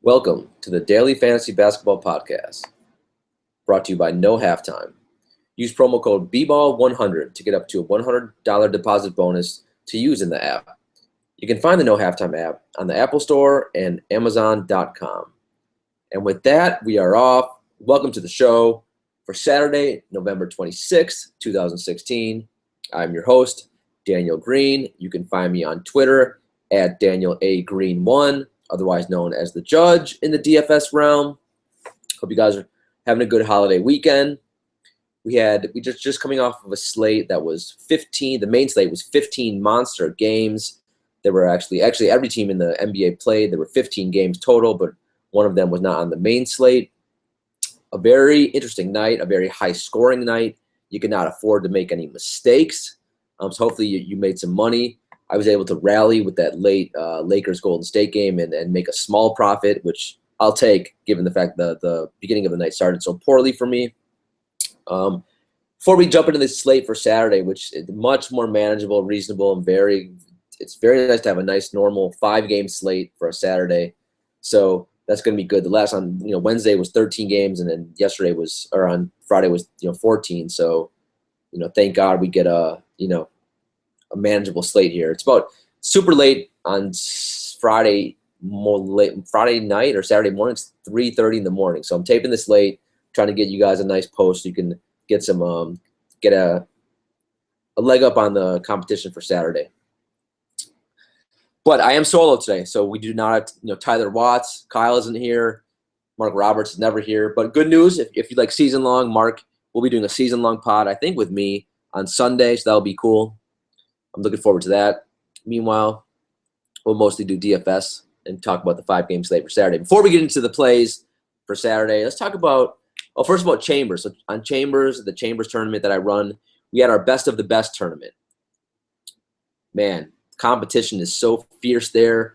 Welcome to the Daily Fantasy Basketball Podcast, brought to you by No Halftime. Use promo code BBALL100 to get up to a $100 deposit bonus to use in the app. You can find the No Halftime app on the Apple Store and Amazon.com. And with that, we are off. Welcome to the show for Saturday, November 26th, 2016. I'm your host, Daniel Green. You can find me on Twitter at DanielAGreen1. Otherwise known as the Judge in the DFS realm. Hope you guys are having a good holiday weekend. We just coming off of a slate that was 15. The main slate was 15 monster games. There were actually every team in the NBA played. There were 15 games total, but one of them was not on the main slate. A very interesting night, a very high scoring night. You cannot afford to make any mistakes. So hopefully you made some money. I was able to rally with that late Lakers-Golden State game and make a small profit, which I'll take given the fact that the beginning of the night started so poorly for me. Before we jump into this slate for Saturday, which is much more manageable, reasonable, and it's very nice to have a nice normal 5-game slate for a Saturday. So that's going to be good. The last on Wednesday was 13 games, and then on Friday was 14. So thank God we get a manageable slate here. It's about super late on Friday night or Saturday morning. It's 3:30 in the morning. So I'm taping this late, trying to get you guys a nice post so you can get some get a leg up on the competition for Saturday. But I am solo today, so we do not have Tyler Watts. Kyle isn't here. Mark Roberts is never here. But good news, if you like season long, Mark will be doing a season long pod, I think, with me on Sunday, so that'll be cool. I'm looking forward to that. Meanwhile, we'll mostly do DFS and talk about the 5-game slate for Saturday. Before we get into the plays for Saturday, let's talk about, first of all, Chambers. So on Chambers, the Chambers tournament that I run, we had our best of the best tournament. Man, competition is so fierce there.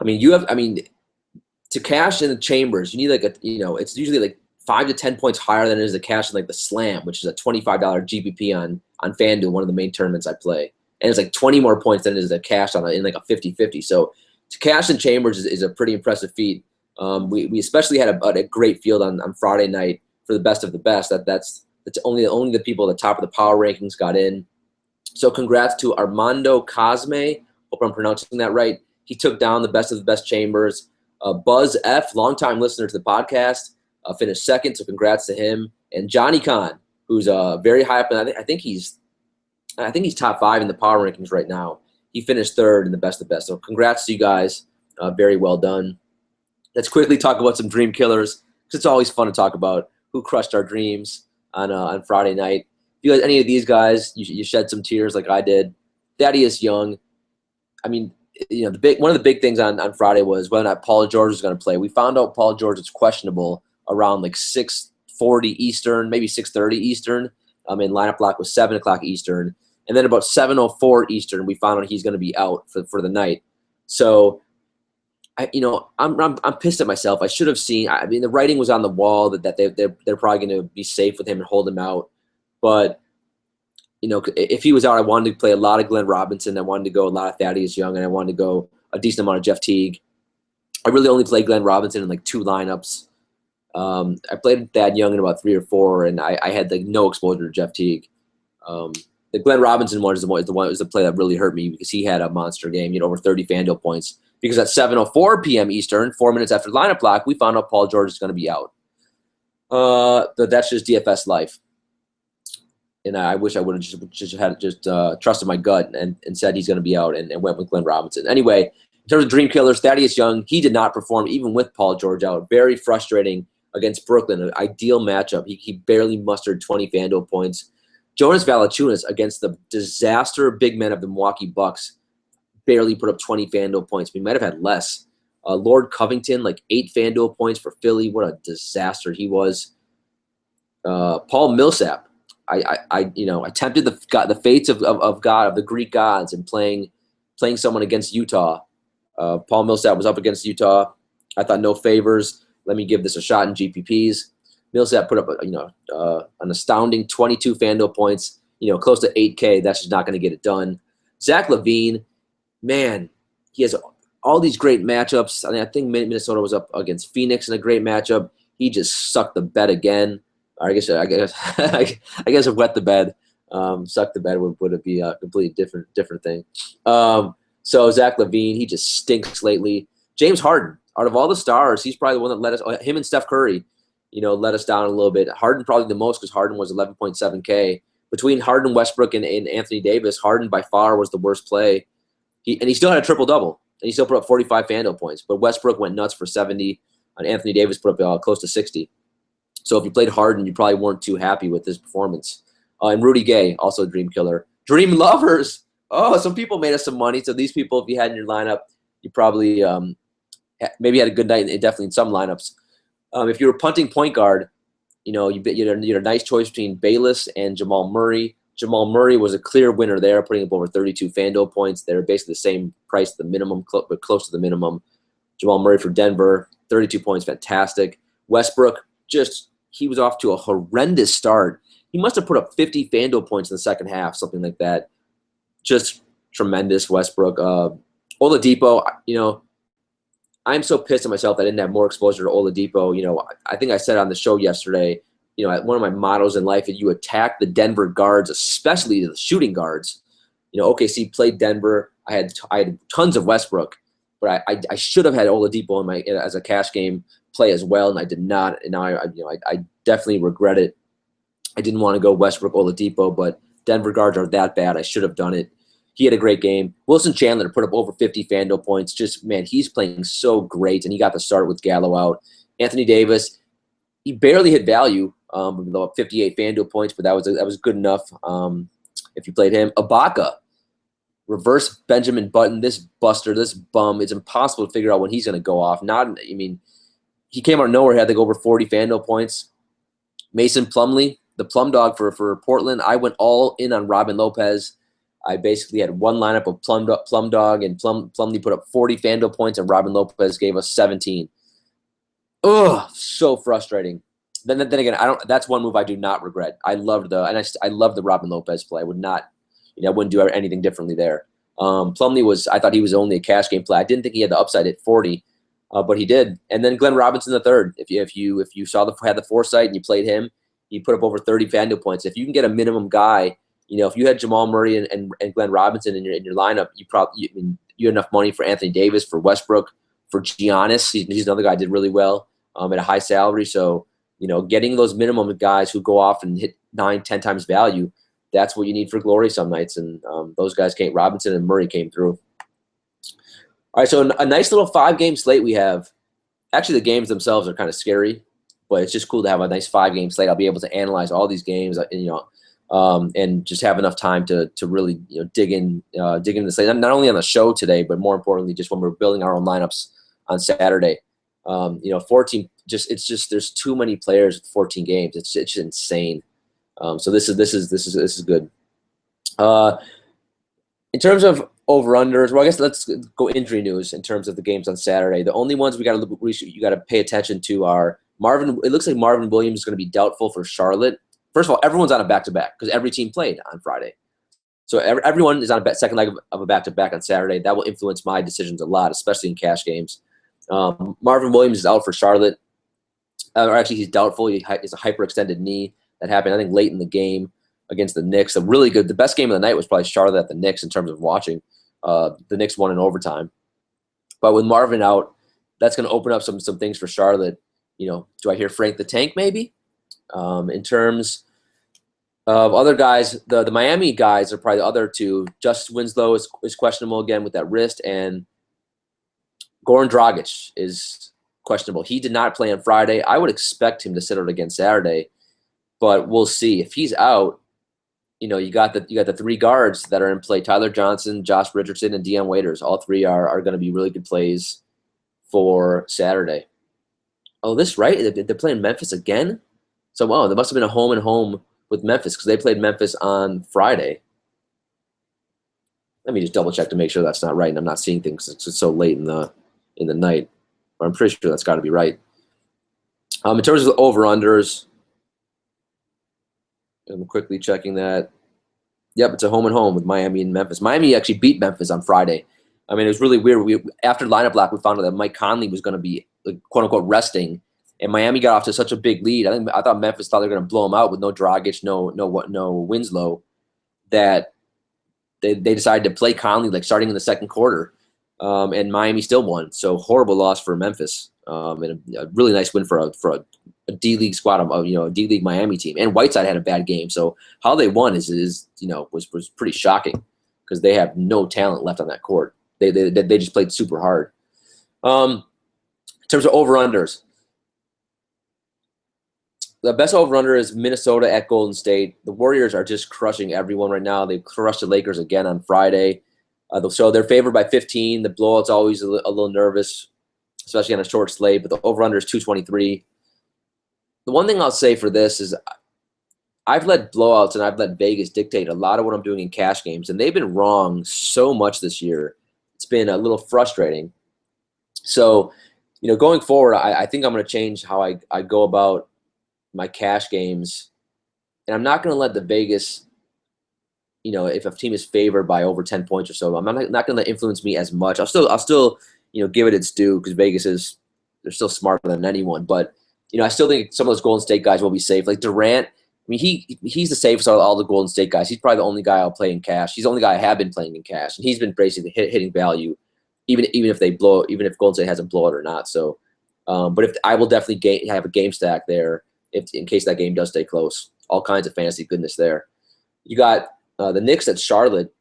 To cash in the Chambers, you need it's usually like 5 to 10 points higher than it is to cash in like the Slam, which is a $25 GPP on FanDuel, one of the main tournaments I play. And it's like 20 more points than it is to cash in like a 50-50. So to cash in Chambers is a pretty impressive feat. We especially had a great field on Friday night for the best of the best. That's only the people at the top of the power rankings got in. So congrats to Armando Cosme. Hope I'm pronouncing that right. He took down the best of the best Chambers. Buzz F, longtime listener to the podcast, finished second, so congrats to him. And Johnny Khan, who's very high up, and I think he's top 5 in the power rankings right now. He finished third in the best of the best. So congrats to you guys. Very well done. Let's quickly talk about some dream killers, because it's always fun to talk about who crushed our dreams on Friday night. If you guys, any of these guys, you shed some tears like I did. Thaddeus Young. One of the big things on Friday was whether or not Paul George was going to play. We found out Paul George is questionable around like 6:40 Eastern, maybe 6:30 Eastern. And lineup block was 7 o'clock Eastern. And then about 7:04 Eastern, we found out he's going to be out for the night. So, I'm pissed at myself. I should have seen. The writing was on the wall that they're probably going to be safe with him and hold him out. But if he was out, I wanted to play a lot of Glenn Robinson. I wanted to go a lot of Thaddeus Young, and I wanted to go a decent amount of Jeff Teague. I really only played Glenn Robinson in like 2 lineups. I played Thad Young in about 3 or 4, and I had like no exposure to Jeff Teague. The Glenn Robinson one is the play that really hurt me because he had a monster game. Over 30 FanDuel points. Because at 7:04 p.m. Eastern, 4 minutes after lineup block, we found out Paul George is going to be out. That's just DFS life. And I wish I would have just trusted my gut and said he's going to be out and went with Glenn Robinson. Anyway, in terms of dream killers, Thaddeus Young, he did not perform even with Paul George out. Very frustrating against Brooklyn, an ideal matchup. He barely mustered 20 FanDuel points. Jonas Valanciunas against the disaster big men of the Milwaukee Bucks barely put up 20 FanDuel points. We might have had less. Lord Covington, like 8 FanDuel points for Philly. What a disaster he was. Paul Millsap. I tempted the fates of God, of the Greek gods, and playing someone against Utah. Paul Millsap was up against Utah. I thought no favors. Let me give this a shot in GPPs. Millsap put up an astounding 22 FanDuel points. Close to 8K. That's just not going to get it done. Zach LaVine, man, he has all these great matchups. I think Minnesota was up against Phoenix in a great matchup. He just sucked the bed again. Or I guess I guess wet the bed. Suck the bed would be a completely different thing. So Zach LaVine, he just stinks lately. James Harden, out of all the stars, he's probably the one that let us. Him and Steph Curry, let us down a little bit. Harden probably the most because Harden was 11.7K. Between Harden, Westbrook, and Anthony Davis, Harden by far was the worst play. He still had a triple-double, and he still put up 45 FanDuel points. But Westbrook went nuts for 70, and Anthony Davis put up close to 60. So if you played Harden, you probably weren't too happy with his performance. And Rudy Gay, also a dream killer. Dream lovers. Oh, some people made us some money. So these people, if you had in your lineup, you probably maybe had a good night, definitely in some lineups. If you were punting point guard, you had a nice choice between Bayless and Jamal Murray. Jamal Murray was a clear winner there, putting up over 32 FanDuel points. They're basically the same price, the minimum, but close to the minimum. Jamal Murray for Denver, 32 points, fantastic. Westbrook, he was off to a horrendous start. He must have put up 50 FanDuel points in the second half, something like that. Just tremendous, Westbrook. Oladipo, I'm so pissed at myself that I didn't have more exposure to Oladipo. I think I said on the show yesterday, one of my mottos in life is you attack the Denver guards, especially the shooting guards. OKC played Denver. I had tons of Westbrook, but I should have had Oladipo as a cash game play as well, and I did not. And now I definitely regret it. I didn't want to go Westbrook Oladipo, but Denver guards are that bad. I should have done it. He had a great game. Wilson Chandler put up over 50 FanDuel points. He's playing so great, and he got the start with Gallo out. Anthony Davis, he barely hit value, 58 FanDuel points, but that was good enough if you played him. Ibaka, reverse Benjamin Button, this buster, this bum. It's impossible to figure out when he's going to go off. He came out of nowhere, had to go over 40 FanDuel points. Mason Plumlee, the plum dog for Portland. I went all in on Robin Lopez. I basically had one lineup of Plum Dog, and Plumlee put up 40 FanDuel points, and Robin Lopez gave us 17. Ugh, so frustrating. Then again, that's one move I do not regret. I loved the Robin Lopez play. I wouldn't do anything differently there. Plumlee I thought he was only a cash game play. I didn't think he had the upside at 40, but he did. And then Glenn Robinson the third. If you had the foresight and you played him, he put up over 30 FanDuel points. If you can get a minimum guy. If you had Jamal Murray and Glenn Robinson in your lineup, you had enough money for Anthony Davis, for Westbrook, for Giannis. He's another guy who did really well at a high salary. So, getting those minimum guys who go off and hit 9-10 times value, that's what you need for glory some nights. And those guys came. Robinson and Murray came through. All right, so a nice little 5-game slate we have. Actually, the games themselves are kind of scary, but it's just cool to have a nice 5-game slate. I'll be able to analyze all these games, and just have enough time to really dig into the slate. Not only on the show today, but more importantly, just when we're building our own lineups on Saturday. 14. There's too many players with 14 games. It's just insane. So this is good. In terms of over-unders, well, I guess let's go injury news in terms of the games on Saturday. The only ones you got to pay attention to are Marvin. It looks like Marvin Williams is going to be doubtful for Charlotte. First of all, everyone's on a back-to-back because every team played on Friday. So everyone is on a second leg of a back-to-back on Saturday. That will influence my decisions a lot, especially in cash games. Marvin Williams is out for Charlotte. Or actually, he's doubtful. He has a hyperextended knee. That happened, I think, late in the game against the Knicks. The best game of the night was probably Charlotte at the Knicks in terms of watching. The Knicks won in overtime. But with Marvin out, that's going to open up some things for Charlotte. Do I hear Frank the Tank maybe? In terms of other guys, the Miami guys are probably the other two. Justice Winslow is questionable again with that wrist, and Goran Dragic is questionable. He did not play on Friday. I would expect him to sit out again Saturday, but we'll see. If he's out, you got the 3 guards that are in play: Tyler Johnson, Josh Richardson, and Deion Waiters. All 3 are going to be really good plays for Saturday. Oh, this right? They're playing Memphis again? So, there must have been a home with Memphis because they played Memphis on Friday. Let me just double check to make sure that's not right, and I'm not seeing things. It's so late in the night, but I'm pretty sure that's got to be right. In terms of the over-unders, I'm quickly checking that. Yep, it's a home with Miami and Memphis. Miami actually beat Memphis on Friday. I mean, it was really weird. After lineup lock, we found out that Mike Conley was going to be, like, quote unquote, resting, and Miami got off to such a big lead. I thought Memphis thought they were going to blow them out with no Dragic, no Winslow, that they decided to play Conley like starting in the second quarter, and Miami still won. So horrible loss for Memphis, and a really nice win for a D League squad, a D League Miami team. And Whiteside had a bad game, so how they won was pretty shocking because they have no talent left on that court. They just played super hard. In terms of over-unders, the best over-under is Minnesota at Golden State. The Warriors are just crushing everyone right now. They crushed the Lakers again on Friday. So they're favored by 15. The blowout's always a little nervous, especially on a short slate, but the over-under is 223. The one thing I'll say for this is I've let blowouts and I've let Vegas dictate a lot of what I'm doing in cash games, and they've been wrong so much this year. It's been a little frustrating. So, going forward, I think I'm going to change how I go about my cash games, and I'm not going to let the Vegas, if a team is favored by over 10 points or so, I'm not going to let influence me as much. I'll still give it its due because Vegas they're still smarter than anyone. But I still think some of those Golden State guys will be safe. Like Durant, I mean, he's the safest out of all the Golden State guys. He's probably the only guy I'll play in cash. He's the only guy I have been playing in cash, and he's been basically hitting value, even if they blow, even if Golden State hasn't blown it or not. So, but if I will definitely have a game stack there. In case that game does stay close. All kinds of fantasy goodness there. You got the Knicks at Charlotte,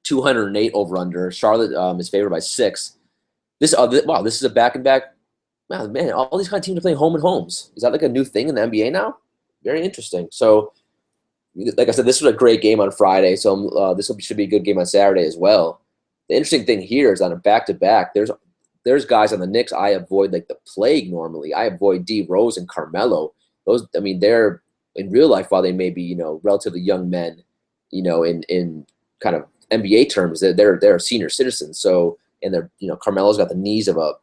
208 over-under. Charlotte is favored by 6. This is a back-and-back. Wow, man, all these kind of teams are playing home and homes. Is that like a new thing in the NBA now? Very interesting. So, like I said, this was a great game on Friday, so this should be a good game on Saturday as well. The interesting thing here is on a back-to-back, there's guys on the Knicks I avoid like the plague normally. I avoid D Rose and Carmelo. Those, I mean, they're in real life, while they may be, relatively young men, in kind of NBA terms, they're senior citizens. So, and they're, Carmelo's got the knees of an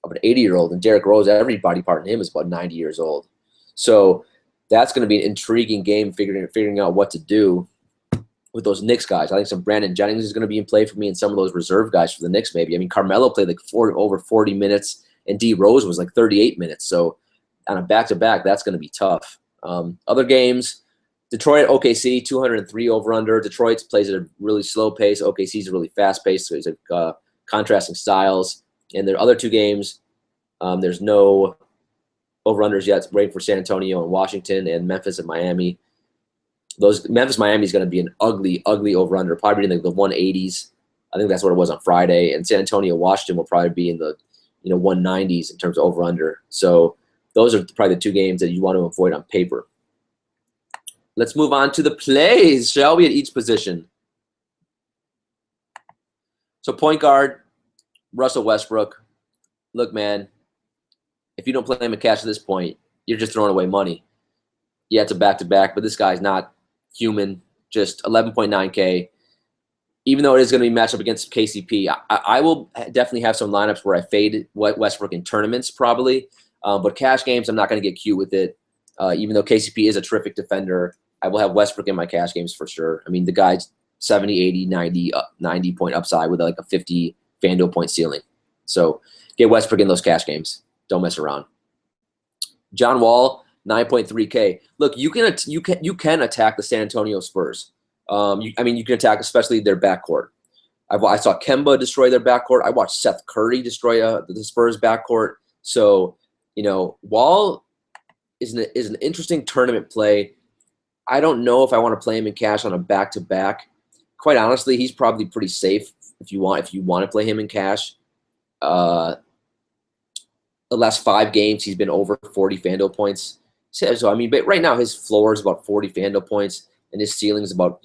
80-year-old, and Derrick Rose, every body part in him is about 90 years old. So that's going to be an intriguing game, figuring out what to do with those Knicks guys. I think some Brandon Jennings is going to be in play for me, and some of those reserve guys for the Knicks maybe. I mean, Carmelo played like over 40 minutes, and D Rose was like 38 minutes. So on a back-to-back, that's going to be tough. Other games, Detroit, OKC, 203 over-under. Detroit plays at a really slow pace. OKC's a really fast pace, so it's contrasting styles. And their other two games, there's no over-unders yet. It's waiting for San Antonio and Washington, and Memphis and Miami. Memphis-Miami is going to be an ugly, ugly over-under, probably in the 180s. I think that's what it was on Friday. And San Antonio-Washington will probably be in the 190s in terms of over-under. So those are probably the two games that you want to avoid on paper. Let's move on to the plays, shall we, at each position. So point guard, Russell Westbrook. Look, man, if you don't play him in cash at this point, you're just throwing away money. Yeah, it's a back-to-back, but this guy's not human, just 11.9K. Even though it is going to be matched up against KCP, I will definitely have some lineups where I fade Westbrook in tournaments probably. But cash games, I'm not going to get cute with it. Even though KCP is a terrific defender, I will have Westbrook in my cash games for sure. I mean, the guy's 70, 80, 90 point upside with like a 50 FanDuel point ceiling. So get Westbrook in those cash games. Don't mess around. John Wall, 9.3K. Look, you can attack the San Antonio Spurs. You can attack especially their backcourt. I saw Kemba destroy their backcourt. I watched Seth Curry destroy the Spurs backcourt. So, Wall is an interesting tournament play. I don't know if I want to play him in cash on a back-to-back. Quite honestly, he's probably pretty safe if you want to play him in cash. The last 5 games, he's been over 40 FanDuel points. So, I mean, but right now his floor is about 40 FanDuel points, and his ceiling is about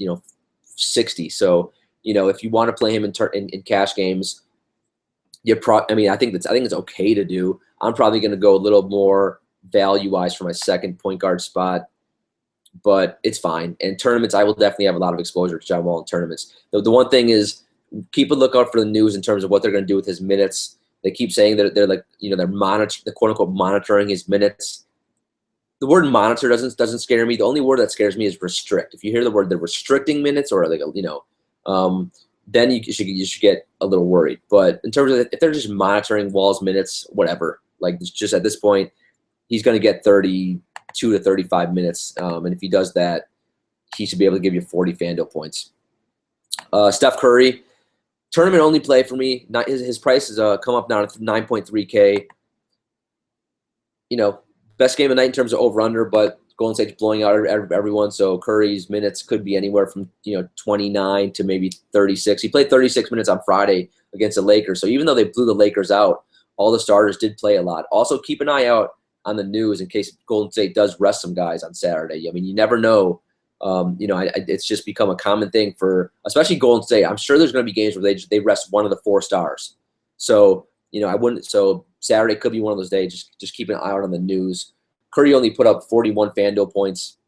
60. So, if you want to play him in cash games, I think it's okay to do. I'm probably going to go a little more value-wise for my second point guard spot, but it's fine. And tournaments, I will definitely have a lot of exposure to John Wall in tournaments. The one thing is, keep a lookout for the news in terms of what they're going to do with his minutes. They keep saying that they're like, they're quote-unquote monitoring his minutes. The word monitor doesn't scare me. The only word that scares me is restrict. If you hear the word they're restricting minutes or like then you should get a little worried. But in terms of if they're just monitoring Wall's minutes, whatever. Like just at this point, he's going to get 32 to 35 minutes, and if he does that, he should be able to give you 40 FanDuel points. Steph Curry, tournament only play for me. His price has come up now to 9.3K. You know, best game of the night in terms of over/under, but Golden State's blowing out everyone, so Curry's minutes could be anywhere from 29 to maybe 36. He played 36 minutes on Friday against the Lakers, so even though they blew the Lakers out, all the starters did play a lot. Also, keep an eye out on the news in case Golden State does rest some guys on Saturday. I mean, you never know. It's just become a common thing for, especially Golden State. I'm sure there's going to be games where they rest one of the 4 stars. So, so Saturday could be one of those days. Just keep an eye out on the news. Curry only put up 41 FanDuel points,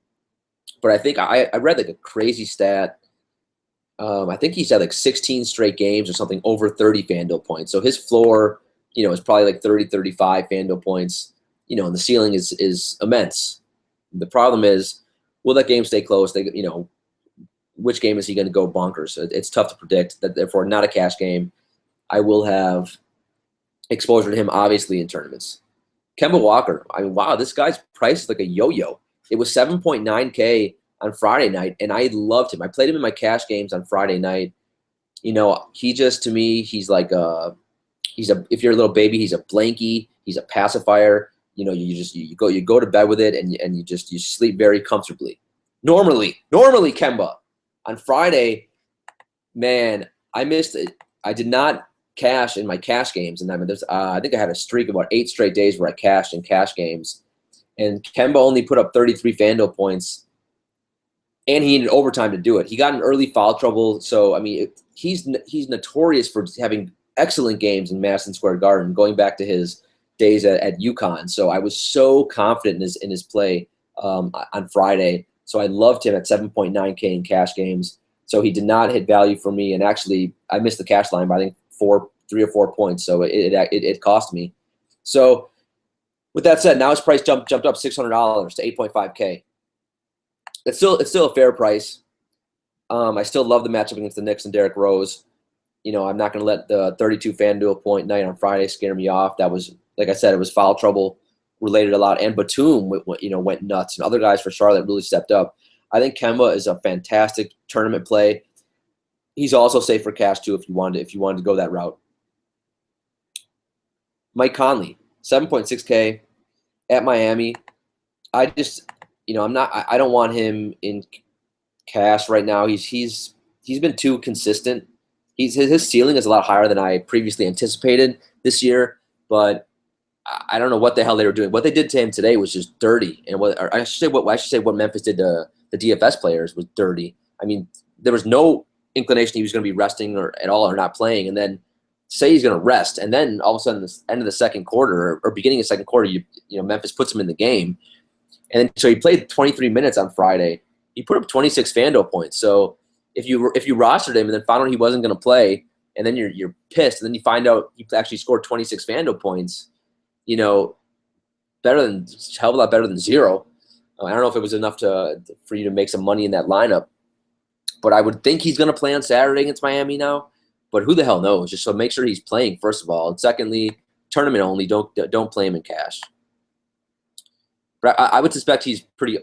but I think I read like a crazy stat. I think he's had like 16 straight games or something over 30 FanDuel points. So his floor, is probably like 30, 35 FanDuel points, and the ceiling is immense. The problem is, will that game stay close? Which game is he going to go bonkers? It's tough to predict. Therefore, not a cash game. I will have exposure to him, obviously, in tournaments. Kemba Walker. I mean, wow, this guy's price is like a yo-yo. It was 7.9K on Friday night, and I loved him. I played him in my cash games on Friday night. He just, to me, he's like if you're a little baby, he's a blankie. He's a pacifier. You go to bed with it, and you sleep very comfortably. Normally, Kemba. On Friday, man, I missed it. I did not cash in my cash games, and I think I had a streak of about 8 straight days where I cashed in cash games, and Kemba only put up 33 FanDuel points, and he needed overtime to do it. He got in early foul trouble, so I mean he's notorious for having excellent games in Madison Square Garden, going back to his days at UConn. So I was so confident in his play on Friday. So I loved him at 7.9K in cash games. So he did not hit value for me, and actually I missed the cash line by I think 3 or 4 points. So it cost me. So with that said, now his price jumped up $600 to 8.5K. It's still a fair price. I still love the matchup against the Knicks and Derrick Rose. I'm not going to let the 32 FanDuel point night on Friday scare me off. That was, like I said, it was foul trouble related a lot, and Batum went nuts, and other guys for Charlotte really stepped up. I think Kemba is a fantastic tournament play. He's also safe for cash too if you wanted to go that route. Mike Conley, 7.6K at Miami. I just, I don't want him in cash right now. He's been too consistent. His ceiling is a lot higher than I previously anticipated this year, but I don't know what the hell they were doing. What they did to him today was just dirty, and I should say what Memphis did to the DFS players was dirty. I mean, there was no inclination he was going to be resting at all or not playing, and then say he's going to rest, and then all of a sudden, the end of the second quarter or beginning of the second quarter, Memphis puts him in the game, and so he played 23 minutes on Friday. He put up 26 FanDuel points. So if you rostered him and then found out he wasn't going to play, and then you're pissed, and then you find out he actually scored 26 FanDuel points, hell of a lot better than 0. I don't know if it was enough for you to make some money in that lineup, but I would think he's going to play on Saturday against Miami now. But who the hell knows? Just so make sure he's playing first of all, and secondly, tournament only. Don't play him in cash. But I would suspect he's pretty.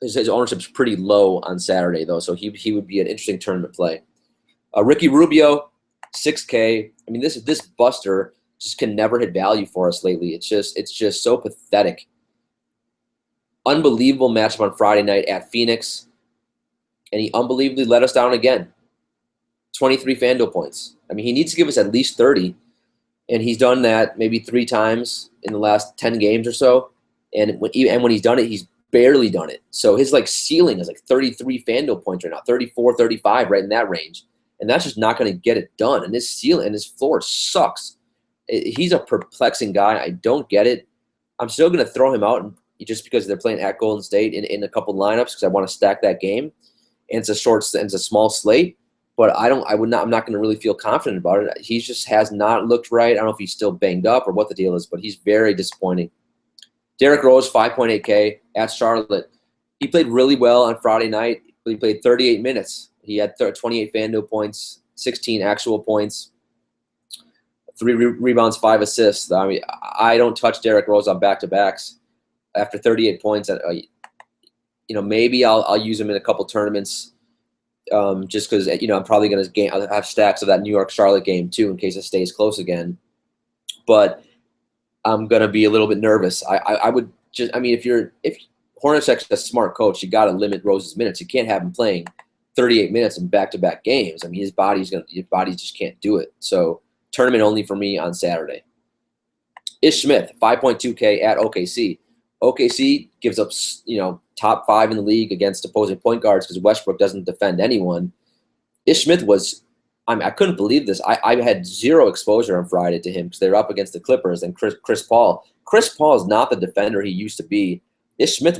His ownership's pretty low on Saturday though, so he would be an interesting tournament play. Ricky Rubio, 6K. I mean, this buster just can never hit value for us lately. It's just so pathetic. Unbelievable matchup on Friday night at Phoenix, and he unbelievably let us down again. 23 FanDuel points. I mean, he needs to give us at least 30, and he's done that maybe 3 times in the last 10 games or so. And when he's done it, he's barely done it. So his ceiling is like 33 FanDuel points right now, 34, 35, right in that range. And that's just not going to get it done. And his ceiling and his floor sucks. He's a perplexing guy. I don't get it. I'm still going to throw him out just because they're playing at Golden State in a couple lineups because I want to stack that game. And it's a small slate. But I'm not going to really feel confident about it. He just has not looked right. I don't know if he's still banged up or what the deal is, but he's very disappointing. Derrick Rose, 5.8K at Charlotte. He played really well on Friday night, but he played 38 minutes. He had 28 FanDuel points. 16 actual points, 3 rebounds, 5 assists. I mean, I don't touch Derrick Rose on back-to-backs. After 38 points, maybe I'll use him in a couple tournaments, just because I'm probably going to I'll have stacks of that New York Charlotte game too in case it stays close again. But I'm going to be a little bit nervous. I would just, if Hornacek's a smart coach, you got to limit Rose's minutes. You can't have him playing 38 minutes in back-to-back games. I mean, his body just can't do it. So tournament only for me on Saturday. Ish Smith, 5.2K at OKC. OKC gives up, top 5 in the league against opposing point guards because Westbrook doesn't defend anyone. Ish Smith was, I couldn't believe this. I had zero exposure on Friday to him because they were up against the Clippers and Chris Paul. Chris Paul is not the defender he used to be. Ish Smith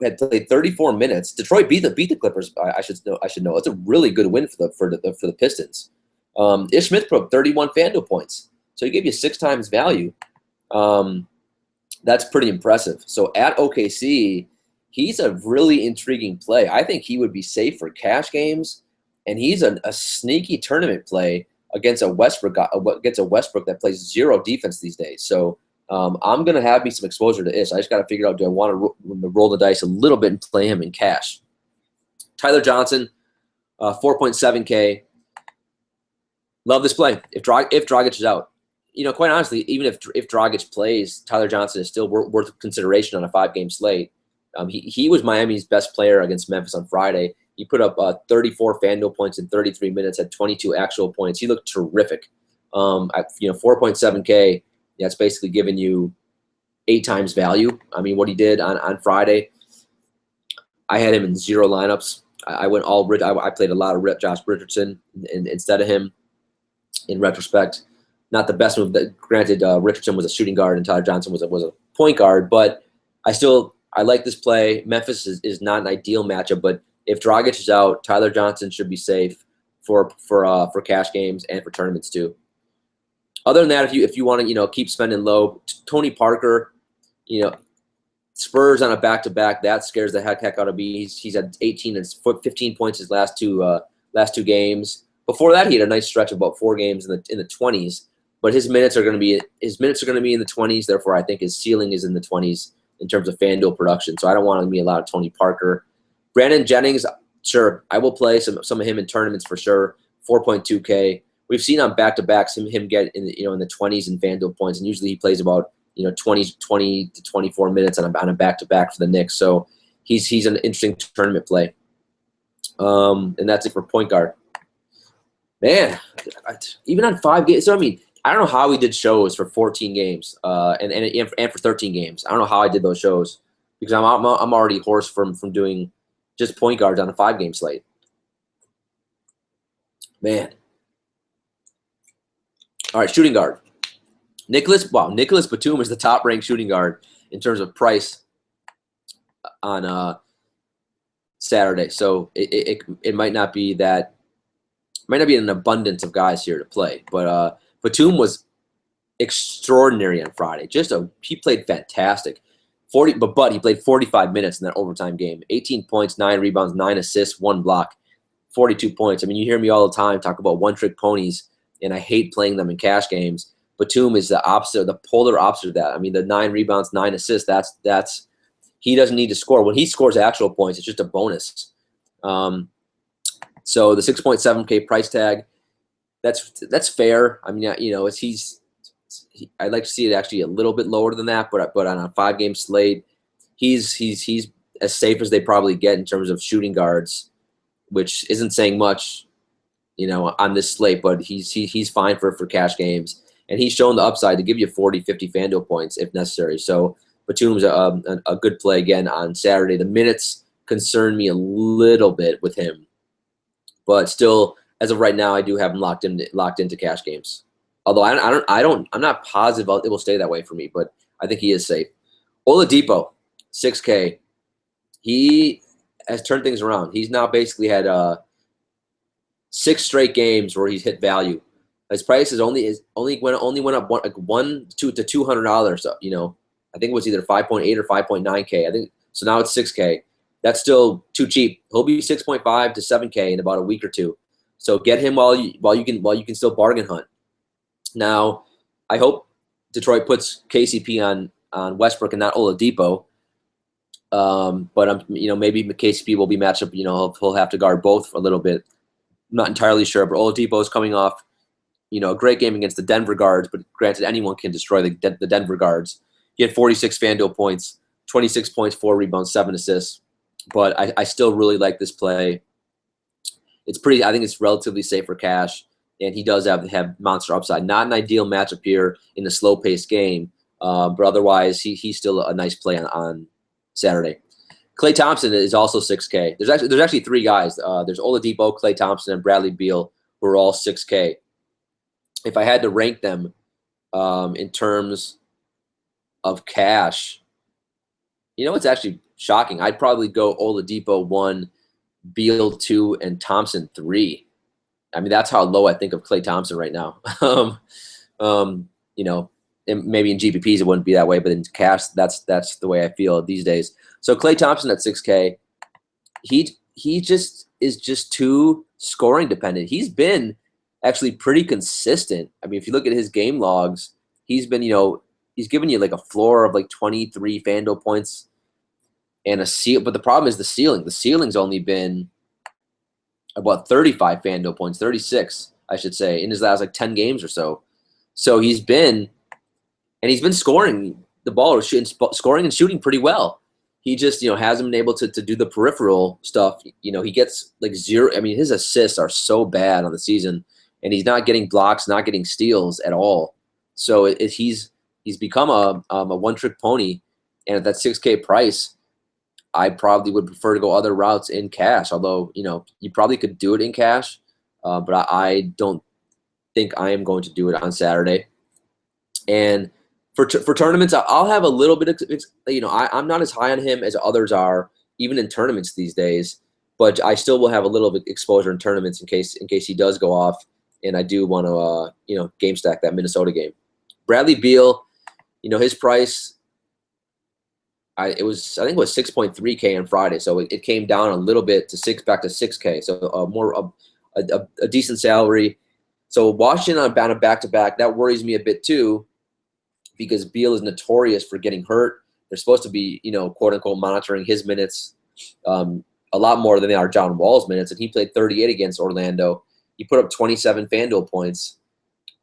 had played 34 minutes. Detroit beat the Clippers. I should know. It's a really good win for the Pistons. Ish Smith put up 31 FanDuel points, so he gave you 6 times value. That's pretty impressive. So at OKC, he's a really intriguing play. I think he would be safe for cash games, and he's a sneaky tournament play against a Westbrook that plays zero defense these days. So I'm going to have me some exposure to Ish. I just got to figure out, do I want to roll the dice a little bit and play him in cash? Tyler Johnson, 4.7K. Love this play. If Dragic is out. Quite honestly, even if Dragic plays, Tyler Johnson is still worth consideration on a 5-game slate. He was Miami's best player against Memphis on Friday. He put up 34 FanDuel points in 33 minutes, had 22 actual points. He looked terrific. 4.7K, that's basically giving you 8 times value. I mean, what he did on Friday, I had him in 0 lineups. I went all I played a lot of Josh Richardson instead of him. In retrospect, not the best move. Granted, Richardson was a shooting guard and Tyler Johnson was a point guard, but I like this play. Memphis is not an ideal matchup, but if Dragic is out, Tyler Johnson should be safe for cash games and for tournaments too. Other than that, if you want to keep spending low, Tony Parker, Spurs on a back-to-back, that scares the heck out of me. He's had 18 and 15 points his last two games. Before that, he had a nice stretch of about 4 games in the 20s. But his minutes are going to be in the 20s. Therefore, I think his ceiling is in the 20s in terms of FanDuel production. So I don't want to be a lot of Tony Parker. Brandon Jennings, sure, I will play some of him in tournaments for sure. 4.2K. We've seen on back-to-backs him get in the 20s in FanDuel points, and usually he plays about 20 to 24 minutes on a back-to-back for the Knicks. So he's an interesting tournament play. And that's it for point guard. Man, even on 5 games. So I don't know how we did shows for 14 games and for 13 games. I don't know how I did those shows because I'm already hoarse from doing just point guards on a 5-game slate. Man. All right, shooting guard. Nicholas Batum is the top-ranked shooting guard in terms of price on Saturday. So it might not be that. Might not be an abundance of guys here to play, but Batum was extraordinary on Friday. He played fantastic. But he played 45 minutes in that overtime game. 18 points, 9 rebounds, 9 assists, 1 block, 42 points. You hear me all the time talk about one-trick ponies, and I hate playing them in cash games. Batum is the opposite, the polar opposite of that. The 9 rebounds, 9 assists. That's he doesn't need to score. When he scores actual points, it's just a bonus. So the 6.7K price tag, that's fair. I'd like to see it actually a little bit lower than that, but on a 5-game slate, he's as safe as they probably get in terms of shooting guards, which isn't saying much, on this slate, but he's fine for cash games, and he's shown the upside to give you 40, 50 FanDuel points if necessary. So Batum's a good play again on Saturday. The minutes concern me a little bit with him. But still, as of right now, I do have him locked into cash games. Although I'm not positive it will stay that way for me, but I think he is safe. Oladipo, 6K. He has turned things around. He's now basically had 6 straight games where he's hit value. His price only went up $100 to $200. So, I think it was either 5.8 or 5.9K. I think so. Now it's 6K. That's still too cheap. He'll be 6.5 to 7K in about a week or two. So get him while you can still bargain hunt. Now, I hope Detroit puts KCP on Westbrook and not Oladipo. But maybe KCP will be matched up. He'll have to guard both for a little bit. I'm not entirely sure, but Oladipo is coming off, a great game against the Denver guards. But granted, anyone can destroy the Denver guards. He had 46 FanDuel points, 26 points, 4 rebounds, 7 assists. But I still really like this play. I think it's relatively safe for cash, and he does have monster upside. Not an ideal matchup here in a slow-paced game, but otherwise he's still a nice play on Saturday. Klay Thompson is also 6K. There's actually 3 guys. There's Oladipo, Klay Thompson, and Bradley Beal, who are all 6K. If I had to rank them in terms of cash, it's actually shocking. I'd probably go Oladipo 1, Beal 2, and Thompson 3. I mean, that's how low I think of Klay Thompson right now. Maybe in GPPs it wouldn't be that way, but in cash, that's the way I feel these days. So Klay Thompson at 6K, he just is just too scoring dependent. He's been actually pretty consistent. I mean, if you look at his game logs, he's been, he's given you like a floor of like 23 FanDuel points and a seal. But the problem is the ceiling. The ceiling's only been about 35 FanDuel points, 36, I should say, in his last like 10 games or so. So he's been scoring the ball, scoring and shooting pretty well. He just, hasn't been able to do the peripheral stuff. He gets like 0. I mean, his assists are so bad on the season, and he's not getting blocks, not getting steals at all. So he's become a one-trick pony, and at that 6K price, I probably would prefer to go other routes in cash. Although, you probably could do it in cash, but I don't think I am going to do it on Saturday. And for tournaments, I'll have a little bit of, I'm not as high on him as others are, even in tournaments these days. But I still will have a little bit exposure in tournaments in case he does go off, and I do want to game stack that Minnesota game. Bradley Beal, his price, I think it was 6.3K on Friday, so it came down a little bit to back to 6K, so a decent salary. So Washington on a back-to-back, that worries me a bit too, because Beal is notorious for getting hurt. They're supposed to be, quote-unquote, monitoring his minutes a lot more than they are John Wall's minutes, and he played 38 against Orlando. He put up 27 FanDuel points.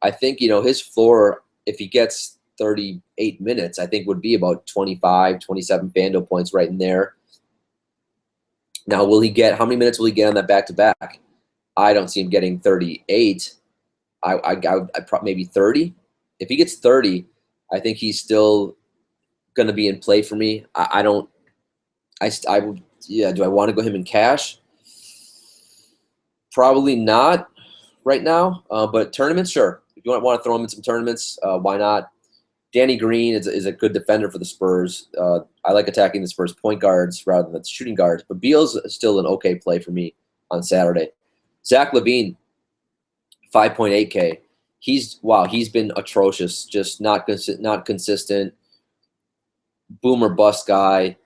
I think, his floor, if he gets 38 minutes, I think would be about 25, 27 FanDuel points right in there. Now, how many minutes will he get on that back-to-back? I don't see him getting 38. I maybe 30. If he gets 30, I think he's still going to be in play for me. Do I want to go him in cash? Probably not right now, but tournaments, sure. If you want to throw him in some tournaments, why not? Danny Green is a good defender for the Spurs. I like attacking the Spurs point guards rather than shooting guards, but Beal's still an okay play for me on Saturday. Zach LaVine, 5.8K. He's been atrocious, just not consistent, boom or bust guy,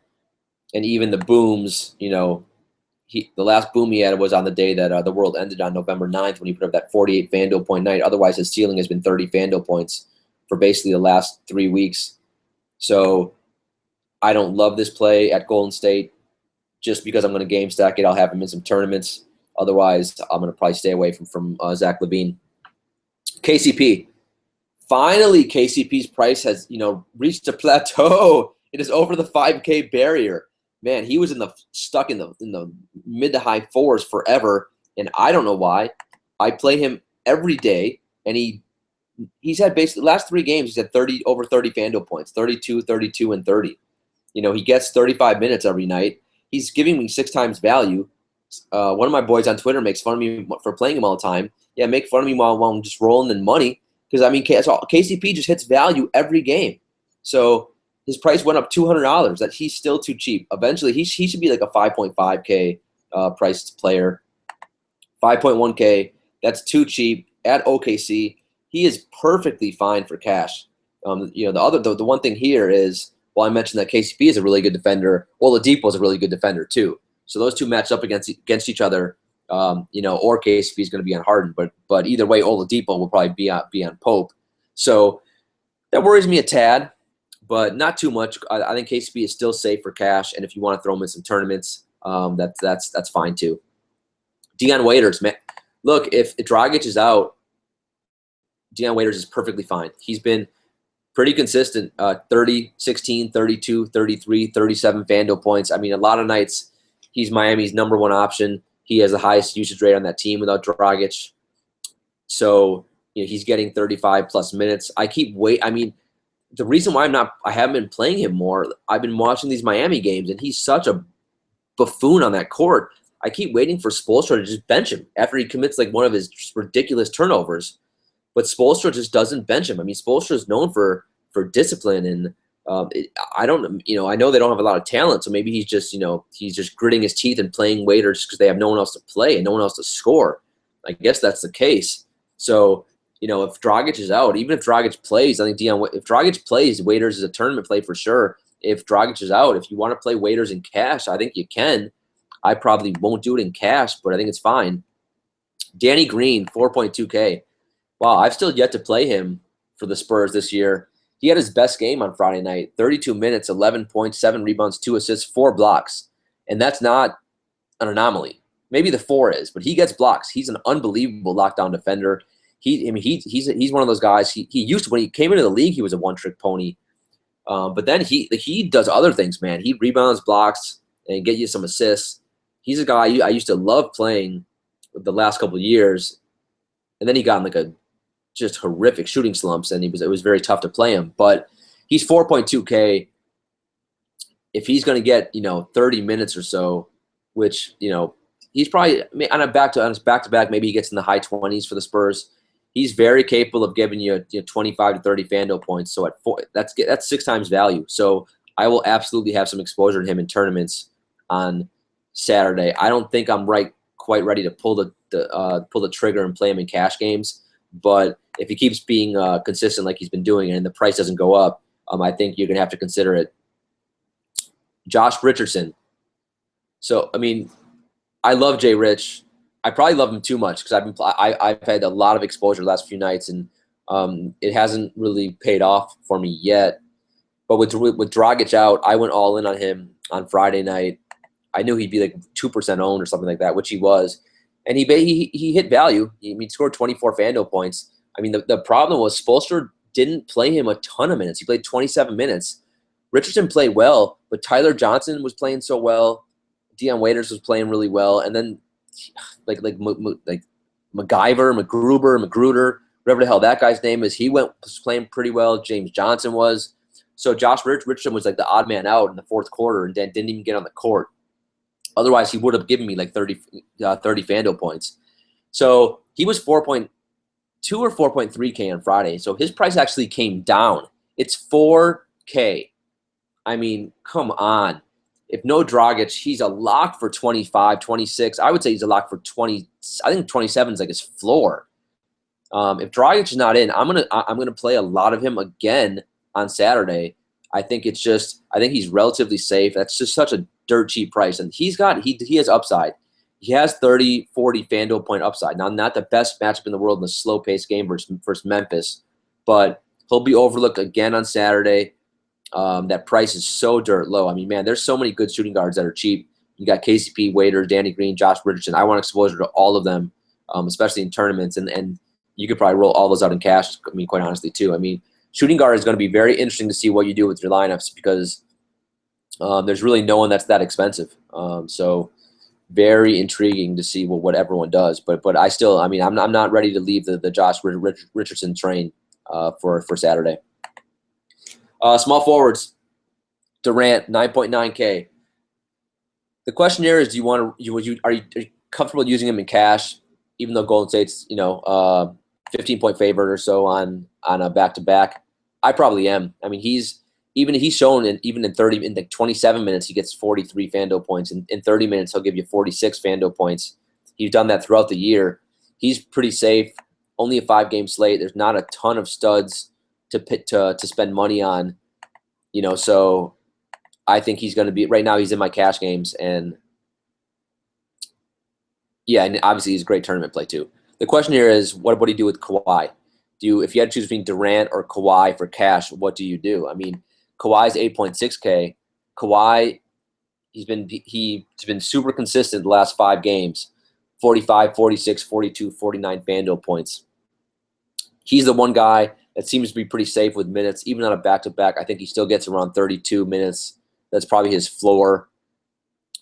and even the booms, the last boom he had was on the day that the world ended on November 9th when he put up that 48 FanDuel point night. Otherwise, his ceiling has been 30 FanDuel points for basically the last 3 weeks. So I don't love this play at Golden State. Just because I'm going to game stack it, I'll have him in some tournaments. Otherwise, I'm going to probably stay away from Zach LaVine. KCP. Finally, KCP's price has, reached a plateau. It is over the 5K barrier. Man, he was stuck in the mid to high 4s forever, and I don't know why. I play him every day, and he's had basically last 3 games. He's had over 30 FanDuel points, 32, 32, and 30. He gets 35 minutes every night. He's giving me 6 times value. One of my boys on Twitter makes fun of me for playing him all the time. Yeah, make fun of me while I'm just rolling in money, because KCP just hits value every game. So his price went up $200. That he's still too cheap. Eventually, he should be like a 5.5K priced player. 5.1K, that's too cheap at OKC. He is perfectly fine for cash. The one thing here is, while I mentioned that KCP is a really good defender, Oladipo is a really good defender too. So those two match up against each other or KCP is going to be on Harden. But either way, Oladipo will probably be on Pope. So that worries me a tad, but not too much. I think KCP is still safe for cash, and if you want to throw him in some tournaments, that's fine too. Dion Waiters, man, look, if Dragic is out, Dion Waiters is perfectly fine. He's been pretty consistent, 30, 16, 32, 33, 37 FanDuel points. I mean, a lot of nights he's Miami's number one option. He has the highest usage rate on that team without Dragic. So, he's getting 35-plus minutes. The reason why I haven't been playing him more, I've been watching these Miami games, and he's such a buffoon on that court. I keep waiting for Spoelstra to just bench him after he commits like one of his ridiculous turnovers. But Spoelstra just doesn't bench him. I mean, Spoelstra is known for discipline, and I know they don't have a lot of talent, so maybe he's just gritting his teeth and playing Waiters because they have no one else to play and no one else to score. I guess that's the case. So, if Dragic is out, even if Dragic plays, I think if Dragic plays, Waiters is a tournament play for sure. If Dragic is out, if you want to play Waiters in cash, I think you can. I probably won't do it in cash, but I think it's fine. Danny Green, 4.2K. Wow, I've still yet to play him for the Spurs this year. He had his best game on Friday night, 32 minutes, 11 points, 7 rebounds, 2 assists, 4 blocks. And that's not an anomaly. Maybe the 4 is, but he gets blocks. He's an unbelievable lockdown defender. He's one of those guys. He used to, when he came into the league, he was a one-trick pony. But then he does other things, man. He rebounds, blocks, and get you some assists. He's a guy I used to love playing the last couple of years, and then he got in like a just horrific shooting slumps, and it was very tough to play him. But he's 4.2K. If he's going to get 30 minutes or so, which he's probably on his back-to-back, maybe he gets in the high 20s for the Spurs. He's very capable of giving you 25 to 30 FanDuel points. So at 4, that's 6 times value. So I will absolutely have some exposure to him in tournaments on Saturday. I don't think I'm quite ready to pull the trigger and play him in cash games. But if he keeps being consistent like he's been doing and the price doesn't go up, I think you're going to have to consider it. Josh Richardson. So, I mean, I love Jay Rich. I probably love him too much because I've had a lot of exposure the last few nights, and it hasn't really paid off for me yet. But with Dragic out, I went all in on him on Friday night. I knew he'd be like 2% owned or something like that, which he was. And he hit value. He scored 24 FanDuel points. I mean, the problem was Spoelstra didn't play him a ton of minutes. He played 27 minutes. Richardson played well, but Tyler Johnson was playing so well. Dion Waiters was playing really well. And then like MacGruber, Magruder, whatever the hell that guy's name is, was playing pretty well. James Johnson was. So Josh Richardson was like the odd man out in the fourth quarter and then didn't even get on the court. Otherwise, he would have given me like 30 FanDuel points. So he was 4.2 or 4.3K on Friday. So his price actually came down. It's 4K. I mean, come on. If no Dragic, he's a lock for 25, 26. I would say he's a lock for 20. I think 27 is like his floor. If Dragic is not in, I'm gonna play a lot of him again on Saturday. I think he's relatively safe. That's just such a dirt cheap price, and he has upside. He has 30, 40 FanDuel point upside. Now, not the best matchup in the world in a slow-paced game versus Memphis, but he'll be overlooked again on Saturday. That price is so dirt low. I mean, man, there's so many good shooting guards that are cheap. You got KCP, Waiter, Danny Green, Josh Richardson. I want exposure to all of them, especially in tournaments, and you could probably roll all those out in cash, I mean, quite honestly, too. I mean, shooting guard is going to be very interesting to see what you do with your lineups because there's really no one that's that expensive. So very intriguing to see what everyone does. But I still, I mean, I'm not ready to leave the Josh Richardson train for Saturday. Small forwards, Durant, 9.9K. The question here is, are you comfortable using him in cash, even though Golden State's 15-point favorite or so on a back-to-back? I probably am. I mean, he's shown even in 27 minutes he gets 43 FanDuel points. In 30 minutes he'll give you 46 FanDuel points. He's done that throughout the year. He's pretty safe. Only a 5-game slate. There's not a ton of studs to spend money on, so I think he's going to be, right now he's in my cash games, and Yeah, and obviously he's a great tournament play too. The question here is, what do you do with Kawhi? If you had to choose between Durant or Kawhi for cash, what do you do? I mean, Kawhi's 8.6K. Kawhi, he's been super consistent the last 5 games. 45, 46, 42, 49 FanDuel points. He's the one guy that seems to be pretty safe with minutes, even on a back-to-back. I think he still gets around 32 minutes. That's probably his floor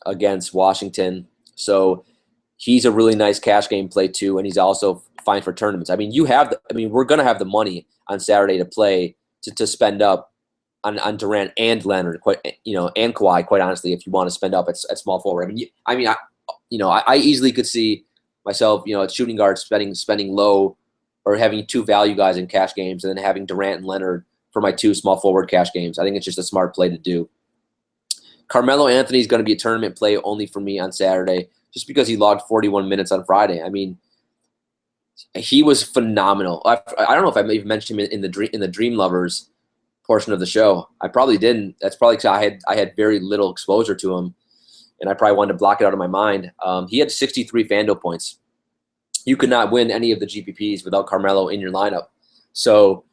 against Washington. So he's a really nice cash game play too, and he's also fine for tournaments. I mean, we're gonna have the money on Saturday to play to spend up on Durant and Leonard, and Kawhi. Quite honestly, if you want to spend up at small forward, I easily could see myself, at shooting guard spending low, or having 2 value guys in cash games, and then having Durant and Leonard for my 2 small forward cash games. I think it's just a smart play to do. Carmelo Anthony is going to be a tournament play only for me on Saturday, just because he logged 41 minutes on Friday. I mean, he was phenomenal. I don't know if I even mentioned him in the Dream Lovers portion of the show. I probably didn't. That's probably because I had very little exposure to him, and I probably wanted to block it out of my mind. He had 63 FanDuel points. You could not win any of the GPPs without Carmelo in your lineup. So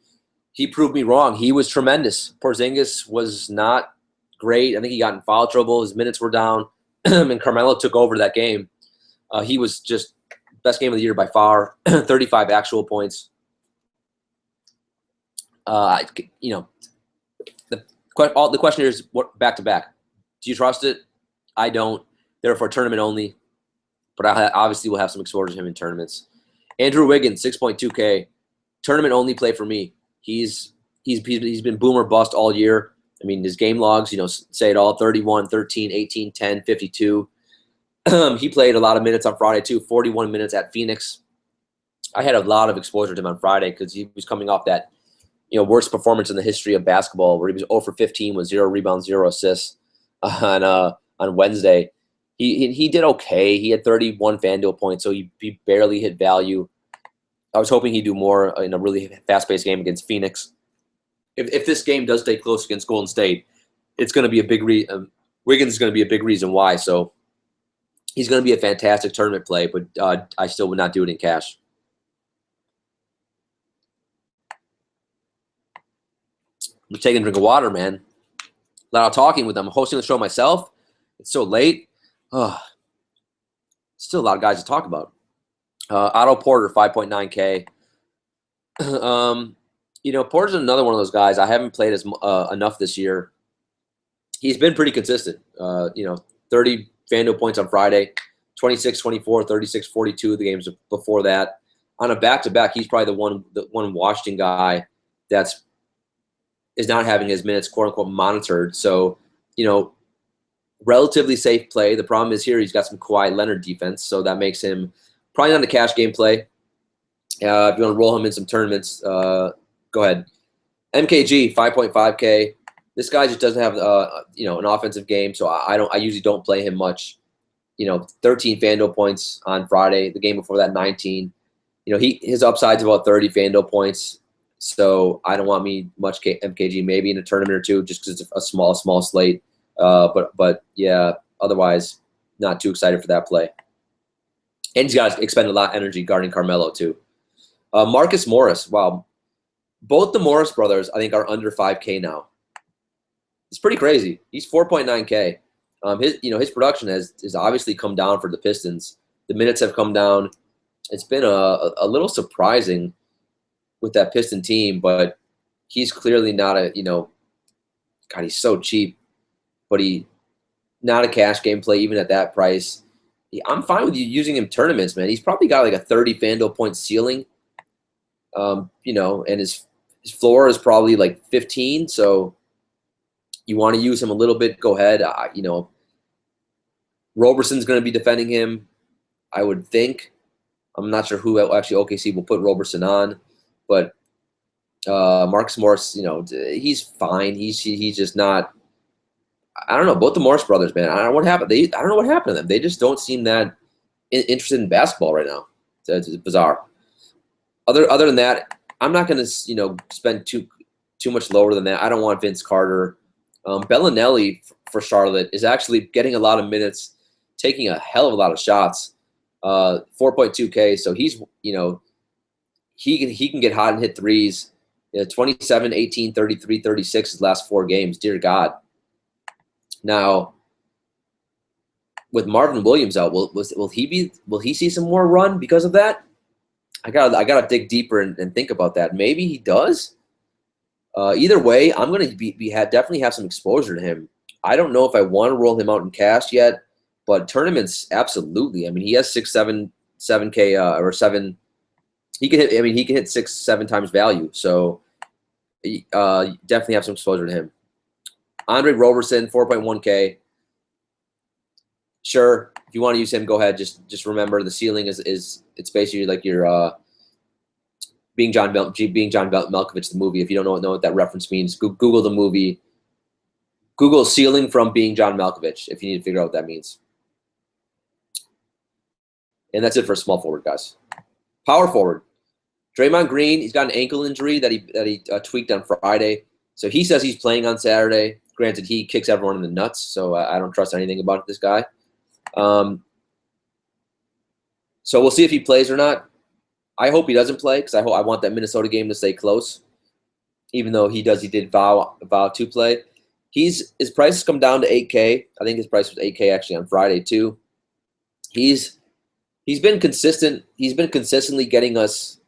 he proved me wrong. He was tremendous. Porzingis was not great. I think he got in foul trouble. His minutes were down, and Carmelo took over that game. He was just best game of the year by far. 35 actual points. The question here is, what back to back? Do you trust it? I don't. Therefore, tournament only. But I obviously will have some exposure to him in tournaments. Andrew Wiggins, 6.2K, tournament only play for me. He's been boomer bust all year. I mean, his game logs, say it all: 31, 13, 18, 10, 52. He played a lot of minutes on Friday too, 41 minutes at Phoenix. I had a lot of exposure to him on Friday because he was coming off that, worst performance in the history of basketball, where he was 0 for 15 with 0 rebounds, 0 assists on Wednesday. He did okay. He had 31 FanDuel points, so he barely hit value. I was hoping he'd do more in a really fast-paced game against Phoenix. If this game does stay close against Golden State, it's going to be a big Wiggins is going to be a big reason why. So he's going to be a fantastic tournament play, but I still would not do it in cash. I'm taking a drink of water, man. A lot of talking with them. I'm hosting the show myself. It's so late. Still a lot of guys to talk about. Otto Porter, 5.9K. Porter's another one of those guys. I haven't played enough this year. He's been pretty consistent. 30 FanDuel points on Friday, 26, 24, 36, 42 the games before that. On a back-to-back, he's probably the one Washington guy is not having his minutes, quote-unquote, monitored. So, relatively safe play. The problem is here he's got some Kawhi Leonard defense, so that makes him probably not a cash game play. If you want to roll him in some tournaments, go ahead. MKG, 5.5K. This guy just doesn't have an offensive game, so I usually don't play him much. 13 FanDuel points on Friday. The game before that, 19. His upside's about 30 FanDuel points, so I don't want me much MKG. Maybe in a tournament or two, just because it's a small slate. But yeah, otherwise, not too excited for that play. And he's got to expend a lot of energy guarding Carmelo too. Marcus Morris, wow. Both the Morris brothers, I think, are under 5K now. It's pretty crazy. He's 4.9K. His production has obviously come down for the Pistons. The minutes have come down. It's been a little surprising with that Piston team, but he's clearly not God, he's so cheap. But he not a cash game play even at that price. I'm fine with you using him tournaments, man. He's probably got like a 30 FanDuel point ceiling, and his floor is probably like 15. So you want to use him a little bit, go ahead. Roberson's going to be defending him, I would think. I'm not sure who actually OKC will put Roberson on, but Marcus Morris, he's fine. He's just not. I don't know. Both the Morris brothers, man. I don't know what happened. I don't know what happened to them. They just don't seem that interested in basketball right now. It's bizarre. Other than that, I'm not going to spend too much lower than that. I don't want Vince Carter. Bellinelli for Charlotte is actually getting a lot of minutes, taking a hell of a lot of shots. 4.2K. So he's, he can get hot and hit threes. 27, 18, 33, 36 his last 4 games. Dear God. Now, with Marvin Williams out, will he see some more run because of that? I gotta dig deeper and think about that. Maybe he does. Either way, I'm gonna definitely have some exposure to him. I don't know if I want to roll him out in cash yet, but tournaments, absolutely. I mean, he has 7K or 7. He can hit. I mean, he can hit 6, 7 times value. So definitely have some exposure to him. Andre Roberson, 4.1K. Sure, if you want to use him, go ahead. Just remember the ceiling is it's basically like your being John Malkovich, the movie. If you don't know what that reference means, Google the movie. Google ceiling from Being John Malkovich if you need to figure out what that means. And that's it for small forward, guys. Power forward. Draymond Green, he's got an ankle injury that he tweaked on Friday. So he says he's playing on Saturday. Granted, he kicks everyone in the nuts, so I don't trust anything about this guy. So we'll see if he plays or not. I hope he doesn't play because I want that Minnesota game to stay close. Even though he did vow to play. His price has come down to 8K. I think his price was 8K actually on Friday too. He's been consistent. He's been consistently getting us,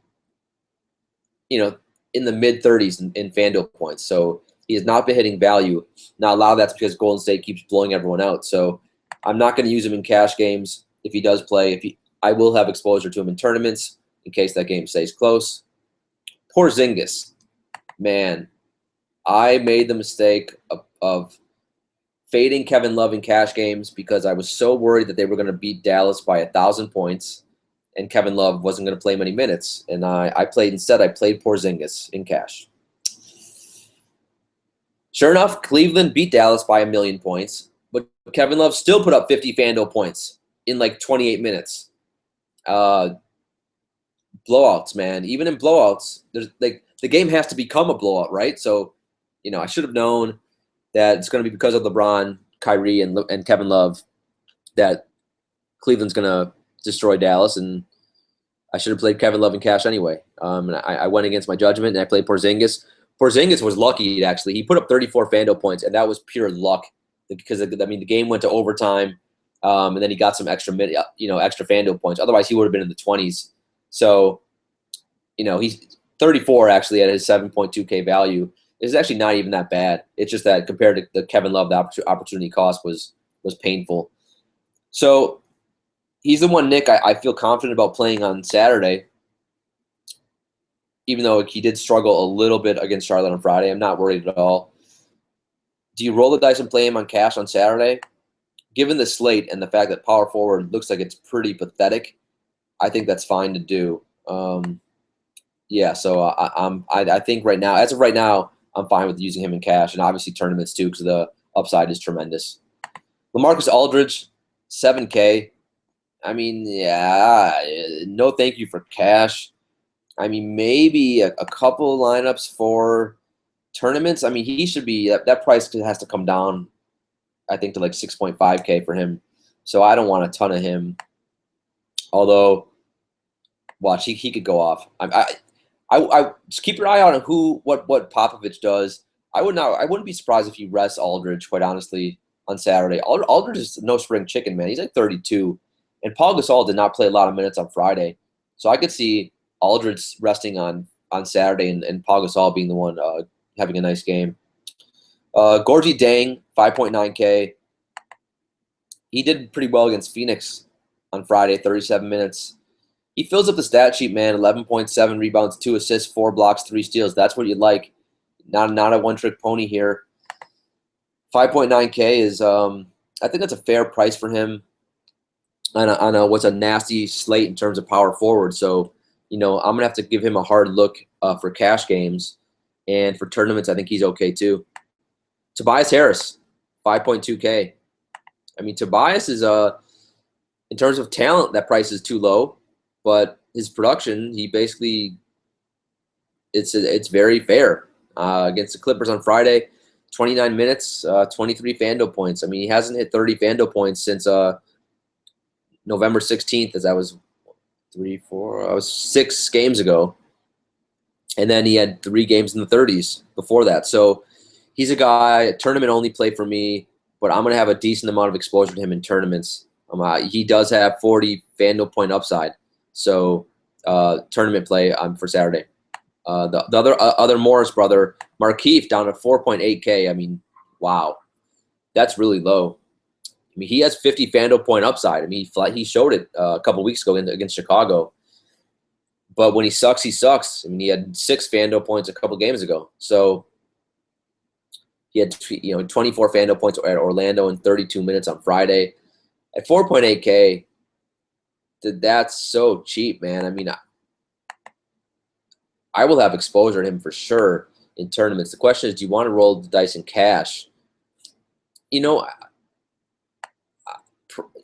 in the mid-30s in FanDuel points. So he has not been hitting value. Now, a lot of that's because Golden State keeps blowing everyone out. So I'm not going to use him in cash games if he does play. I will have exposure to him in tournaments in case that game stays close. Porzingis, man, I made the mistake of fading Kevin Love in cash games because I was so worried that they were going to beat Dallas by 1,000 points and Kevin Love wasn't going to play many minutes. And I played Porzingis in cash. Sure enough, Cleveland beat Dallas by 1,000,000 points, but Kevin Love still put up 50 FanDuel points in like 28 minutes. Blowouts, man. Even in blowouts, there's the game has to become a blowout, right? So, I should have known that it's going to be because of LeBron, Kyrie, and Kevin Love that Cleveland's going to destroy Dallas, and I should have played Kevin Love in cash anyway. And I went against my judgment, and I played Porzingis. Porzingis was lucky, actually. He put up 34 FanDuel points, and that was pure luck because, the game went to overtime, and then he got some extra FanDuel points. Otherwise, he would have been in the 20s. So, he's 34 actually at his 7.2K value. It's actually not even that bad. It's just that compared to the Kevin Love, the opportunity cost was painful. So he's the one, Nick, I feel confident about playing on Saturday, even though he did struggle a little bit against Charlotte on Friday. I'm not worried at all. Do you roll the dice and play him on cash on Saturday? Given the slate and the fact that power forward looks like it's pretty pathetic, I think that's fine to do. Yeah, so I think right now, as of right now, I'm fine with using him in cash, and obviously tournaments too, because the upside is tremendous. LaMarcus Aldridge, 7K. I mean, yeah, no thank you for cash. I mean, maybe a couple lineups for tournaments. I mean, he should be that price has to come down, I think, to like 6.5K for him. So I don't want a ton of him. Although, watch, he could go off. I just keep your eye on what Popovich does. I wouldn't be surprised if he rests Aldridge, quite honestly, on Saturday. Aldridge is no spring chicken, man. He's like 32, and Paul Gasol did not play a lot of minutes on Friday, so I could see Aldridge resting on Saturday and Paul Gasol being the one having a nice game. Gorgie Dang, 5.9K. He did pretty well against Phoenix on Friday, 37 minutes. He fills up the stat sheet, man. 11.7 rebounds, 2 assists, 4 blocks, 3 steals. That's what you like. Not a one-trick pony here. 5.9K is, I think that's a fair price for him on what's a nasty slate in terms of power forward. So, I'm going to have to give him a hard look for cash games. And for tournaments, I think he's okay too. Tobias Harris, 5.2K. I mean, Tobias is, in terms of talent, that price is too low. But his production, he basically, it's very fair. Against the Clippers on Friday, 29 minutes, 23 FanDuel points. I mean, he hasn't hit 30 FanDuel points since November 16th, as I was 6 games ago. And then he had 3 games in the 30s before that. So he's a guy, tournament only play for me, but I'm going to have a decent amount of exposure to him in tournaments. He does have 40 FanDuel point upside. So tournament play for Saturday. The other Morris brother, Markeith, down to 4.8K. I mean, wow. That's really low. I mean, he has 50 FanDuel point upside. I mean, he showed it a couple weeks ago against Chicago. But when he sucks, he sucks. I mean, he had 6 FanDuel points a couple games ago. So he had 24 FanDuel points at Orlando in 32 minutes on Friday. At 4.8K, that's so cheap, man. I mean, I will have exposure to him for sure in tournaments. The question is, do you want to roll the dice in cash?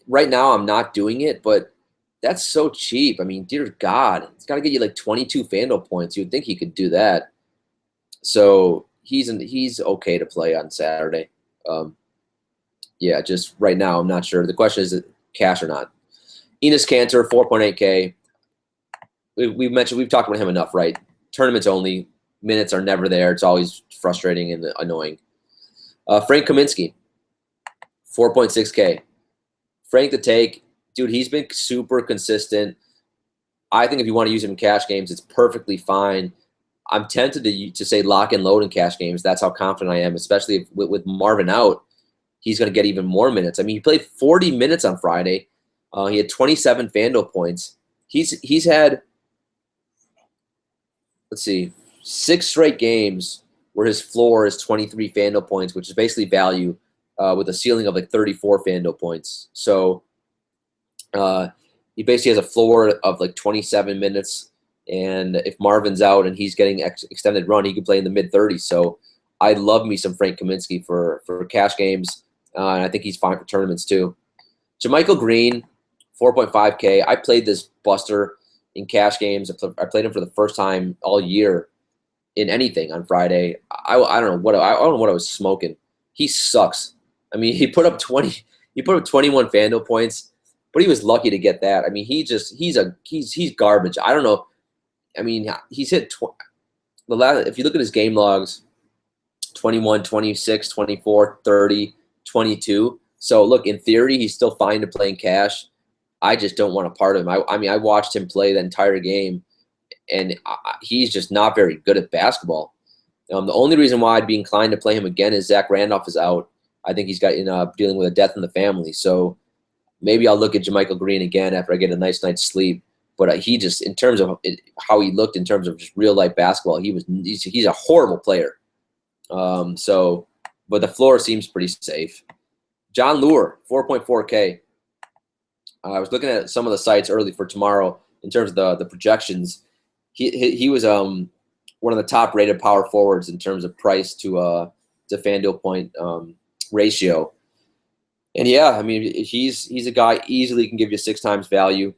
Right now I'm not doing it, but that's so cheap. I mean, dear God, it's got to get you like 22 FanDuel points. You'd think he could do that. So he's okay to play on Saturday. Yeah, just right now I'm not sure. The question is it cash or not. Enes Kanter, 4.8K. We've talked about him enough, right? Tournaments only. Minutes are never there. It's always frustrating and annoying. Frank Kaminsky, 4.6K. Frank the take. Dude, he's been super consistent. I think if you want to use him in cash games, it's perfectly fine. I'm tempted to say lock and load in cash games. That's how confident I am, especially if, with Marvin out, he's going to get even more minutes. I mean, he played 40 minutes on Friday. He had 27 FanDuel points. He's had, let's see, 6 straight games where his floor is 23 FanDuel points, which is basically value with a ceiling of like 34 FanDuel points. So he basically has a floor of like 27 minutes. And if Marvin's out and he's getting extended run, he could play in the mid-30s. So I love me some Frank Kaminsky for cash games. And I think he's fine for tournaments too. JaMychal Green, 4.5K. I played this buster in cash games. I played him for the first time all year in anything on Friday. I don't know what I was smoking. He sucks. I mean, he put up 21 FanDuel points, but he was lucky to get that. I mean, he's garbage. I don't know. I mean, he's hit if you look at his game logs, 21, 26, 24, 30, 22. So look, in theory, he's still fine to play in cash. I just don't want a part of him. I mean, I watched him play the entire game, and he's just not very good at basketball. The only reason why I'd be inclined to play him again is Zach Randolph is out. I think he's got dealing with a death in the family. So maybe I'll look at JaMychal Green again after I get a nice night's sleep. But he just, in terms of how he looked in terms of just real life basketball, he's a horrible player. But the floor seems pretty safe. John Lure, 4.4K. I was looking at some of the sites early for tomorrow in terms of the projections. He was one of the top rated power forwards in terms of price to FanDuel point ratio. And yeah, I mean, he's a guy easily can give you 6 times value.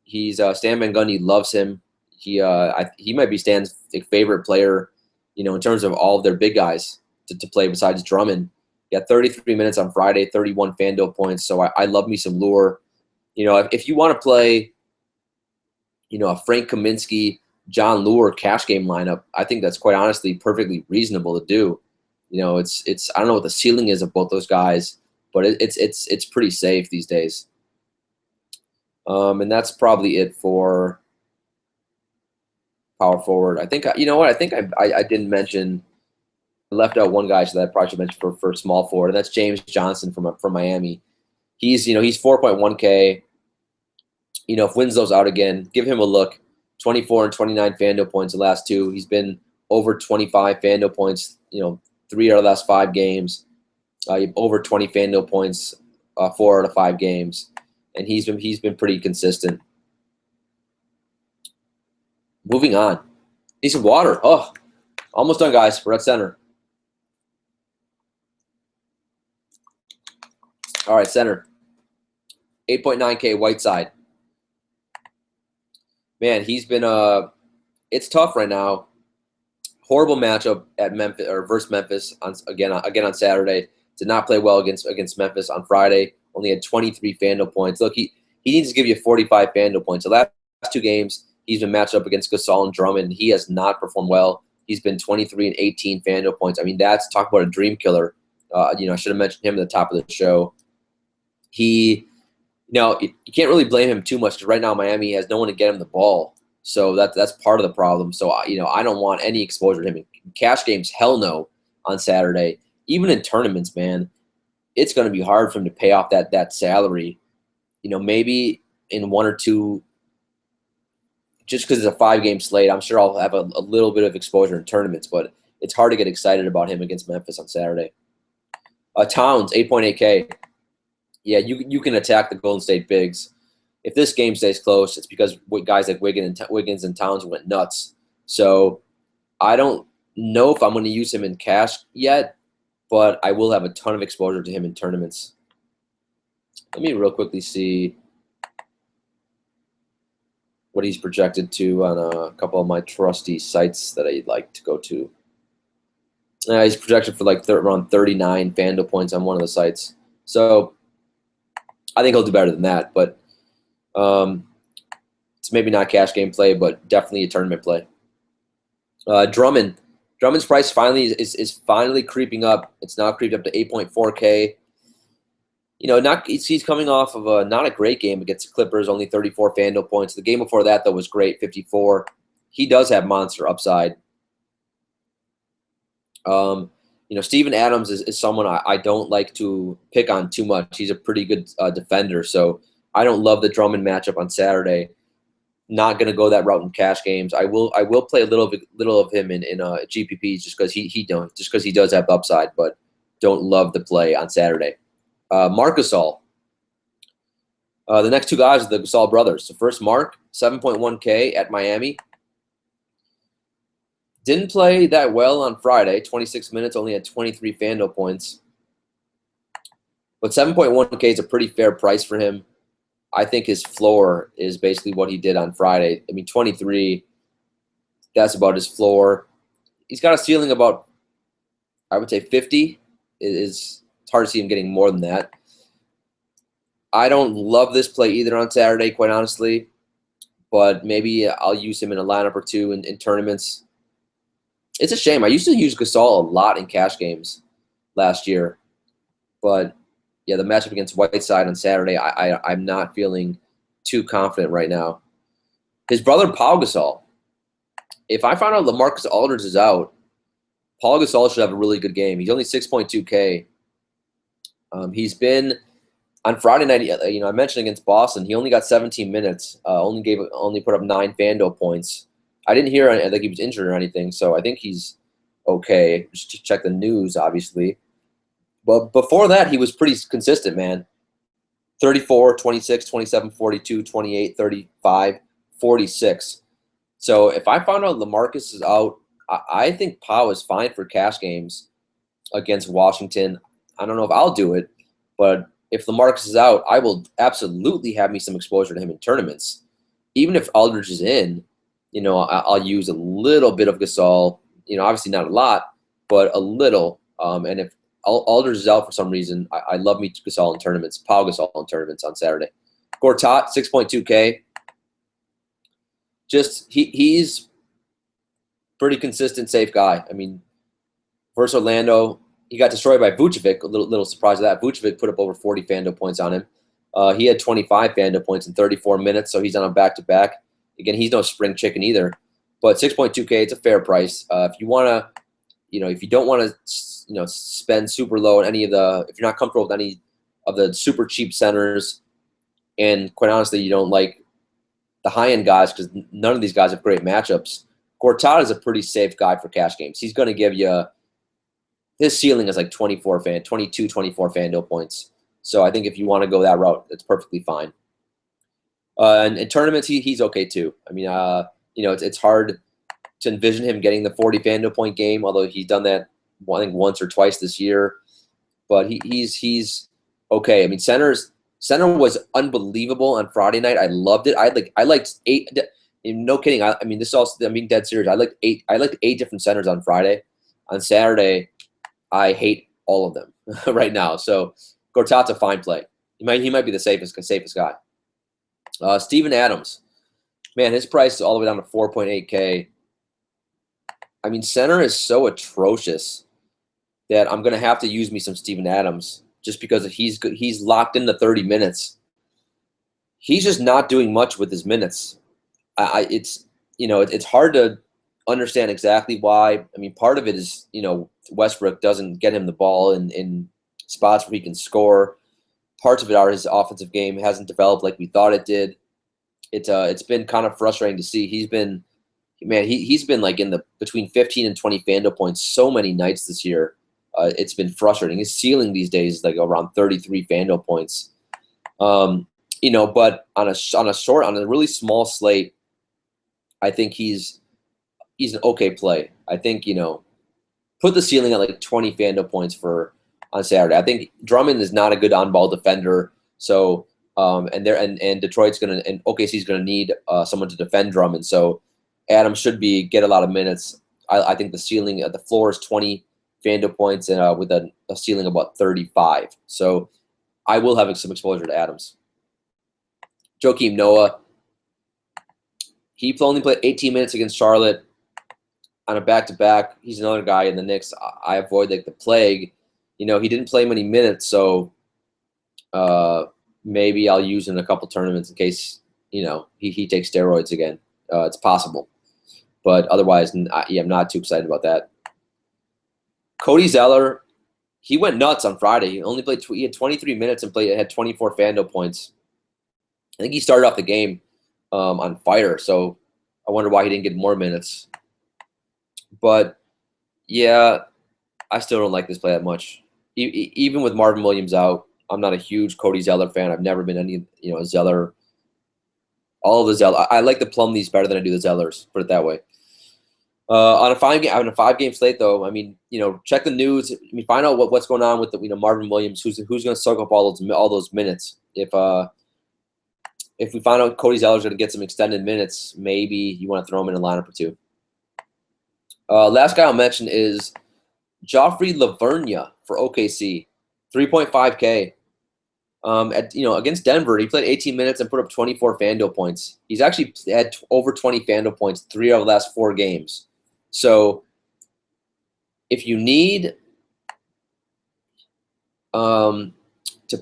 He's Stan Van Gundy loves him. He might be Stan's favorite player, in terms of all of their big guys to play besides Drummond. He had 33 minutes on Friday, 31 FanDuel points. So I love me some Lure. If you want to play, a Frank Kaminsky, John Lure cash game lineup, I think that's quite honestly perfectly reasonable to do. It's I don't know what the ceiling is of both those guys, but it's pretty safe these days. And that's probably it for power forward. I think I didn't mention. I left out one guy, so that I probably should mention for small forward, and that's James Johnson from Miami. He's 4.1K. If Winslow's out again, give him a look. 24 and 29 FanDuel points the last 2. He's been over 25 FanDuel points. 3 out of the last 5 games. Over 20 FanDuel points, 4 out of 5 games, and he's been pretty consistent. Moving on, need some water. Oh, almost done, guys. We're at center. All right, center. 8.9K Whiteside. Man, he's been it's tough right now. Horrible matchup at Memphis or versus Memphis again on Saturday. Did not play well against Memphis on Friday. Only had 23 FanDuel points. Look, he he needs to give you 45 FanDuel points. The last 2 games, he's been matched up against Gasol and Drummond. He has not performed well. He's been 23 and 18 FanDuel points. I mean, that's talk about a dream killer. I should have mentioned him at the top of the show. You can't really blame him too much because right now Miami has no one to get him the ball. So that's part of the problem. So, I don't want any exposure to him. In cash games, hell no on Saturday. Even in tournaments, man, it's going to be hard for him to pay off that salary. Maybe in 1 or 2, just because it's a 5-game slate, I'm sure I'll have a little bit of exposure in tournaments, but it's hard to get excited about him against Memphis on Saturday. Towns, 8.8K. Yeah, you can attack the Golden State bigs. If this game stays close, it's because guys like Wiggins and Towns went nuts. So I don't know if I'm going to use him in cash yet, but I will have a ton of exposure to him in tournaments. Let me real quickly see what he's projected to on a couple of my trusty sites that I like to go to. He's projected for like around 39 FanDuel points on one of the sites. So I think he'll do better than that, but it's maybe not cash game play, but definitely a tournament play. Drummond's price finally is finally creeping up. It's now creeped up to 8.4K. He's coming off of not a great game against the Clippers, only 34 FanDuel points. The game before that, though, was great, 54. He does have monster upside. Steven Adams is someone I don't like to pick on too much. He's a pretty good defender, so I don't love the Drummond matchup on Saturday. Not going to go that route in cash games. I will play a little of him in GPPs just because he does have upside, but don't love the play on Saturday. Marc Gasol. The next 2 guys are the Gasol brothers. So first, Mark, 7.1K at Miami. Didn't play that well on Friday. 26 minutes, only had 23 FanDuel points. But 7.1K is a pretty fair price for him. I think his floor is basically what he did on Friday. I mean, 23, that's about his floor. He's got a ceiling about, I would say, 50. It's hard to see him getting more than that. I don't love this play either on Saturday, quite honestly. But maybe I'll use him in a lineup or 2 in tournaments. It's a shame. I used to use Gasol a lot in cash games last year. But, yeah, the matchup against Whiteside on Saturday, I'm not feeling too confident right now. His brother, Paul Gasol. If I find out LaMarcus Aldridge is out, Paul Gasol should have a really good game. He's only 6.2K. He's been on Friday night. I mentioned against Boston, he only got 17 minutes. Only put up 9 FanDuel points. I didn't hear like he was injured or anything, so I think he's okay. Just to check the news, obviously. But before that, he was pretty consistent, man. 34, 26, 27, 42, 28, 35, 46. So if I find out LaMarcus is out, I think Pau is fine for cash games against Washington. I don't know if I'll do it, but if LaMarcus is out, I will absolutely have me some exposure to him in tournaments. Even if Aldridge is in, I'll use a little bit of Gasol. Obviously not a lot, but a little. And if Aldridge is out for some reason, I love me Gasol in tournaments. Pau Gasol in tournaments on Saturday. Gortat, 6.2K. He's pretty consistent, safe guy. I mean, versus Orlando, he got destroyed by Vucevic. A little surprise of that. Vucevic put up over 40 FanDuel points on him. He had 25 FanDuel points in 34 minutes, so he's on a back-to-back. Again, he's no spring chicken either. But 6.2K, it's a fair price. If you want to, if you don't want to, spend super low on if you're not comfortable with any of the super cheap centers, and quite honestly, you don't like the high-end guys because none of these guys have great matchups, Gortat is a pretty safe guy for cash games. He's going to give you his ceiling is like 22, 24 FanDuel points. So I think if you want to go that route, it's perfectly fine. And in tournaments, he's okay too. I mean, it's hard to envision him getting the 40 FanDuel point game, although he's done that I think once or twice this year. But he's okay. I mean, center was unbelievable on Friday night. I loved it. I liked 8. No kidding. I mean, I'm being dead serious. I liked 8 different centers on Friday. On Saturday, I hate all of them right now. So Gortat's a fine play. He might be the safest guy. Steven Adams. Man, his price is all the way down to 4.8K. I mean, center is so atrocious that I'm going to have to use me some Steven Adams just because he's locked into 30 minutes. He's just not doing much with his minutes. It's hard to understand exactly why. I mean, part of it is, Westbrook doesn't get him the ball in spots where he can score. Parts of it are his offensive game hasn't developed like we thought it did. It's been kind of frustrating to see. He's been like in the between 15 and 20 FanDuel points so many nights this year. It's been frustrating. His ceiling these days is like around 33 FanDuel points. But on a really small slate, I think he's an okay play. I think, put the ceiling at like 20 FanDuel points on Saturday. I think Drummond is not a good on-ball defender. So, and Detroit's and OKC's gonna need someone to defend Drummond. So, Adams should get a lot of minutes. I think the floor is 20 FanDuel points and with a ceiling of about 35. So, I will have some exposure to Adams. Joakim Noah. He only played 18 minutes against Charlotte on a back-to-back. He's another guy in the Knicks I avoid like the plague. He didn't play many minutes, so maybe I'll use him in a couple tournaments in case, he takes steroids again. It's possible. But otherwise, I'm not too excited about that. Cody Zeller, he went nuts on Friday. He only played. He had 23 minutes and had 24 FanDuel points. I think he started off the game on fire, so I wonder why he didn't get more minutes. But yeah, I still don't like this play that much. Even with Marvin Williams out, I'm not a huge Cody Zeller fan. I've never been any, Zeller. All of the Zeller. I like the Plumlees better than I do the Zellers. Put it that way. On a 5-game slate, though, I mean, check the news. I mean, find out what's going on with Marvin Williams. Who's going to soak up all those minutes? If we find out Cody Zeller's going to get some extended minutes, maybe you want to throw him in a lineup or two. Last guy I'll mention is Joffrey Lavergne for OKC, 3.5K. Against Denver, he played 18 minutes and put up 24 FanDuel points. He's actually had over 20 FanDuel points 3 of the last 4 games. So if you need to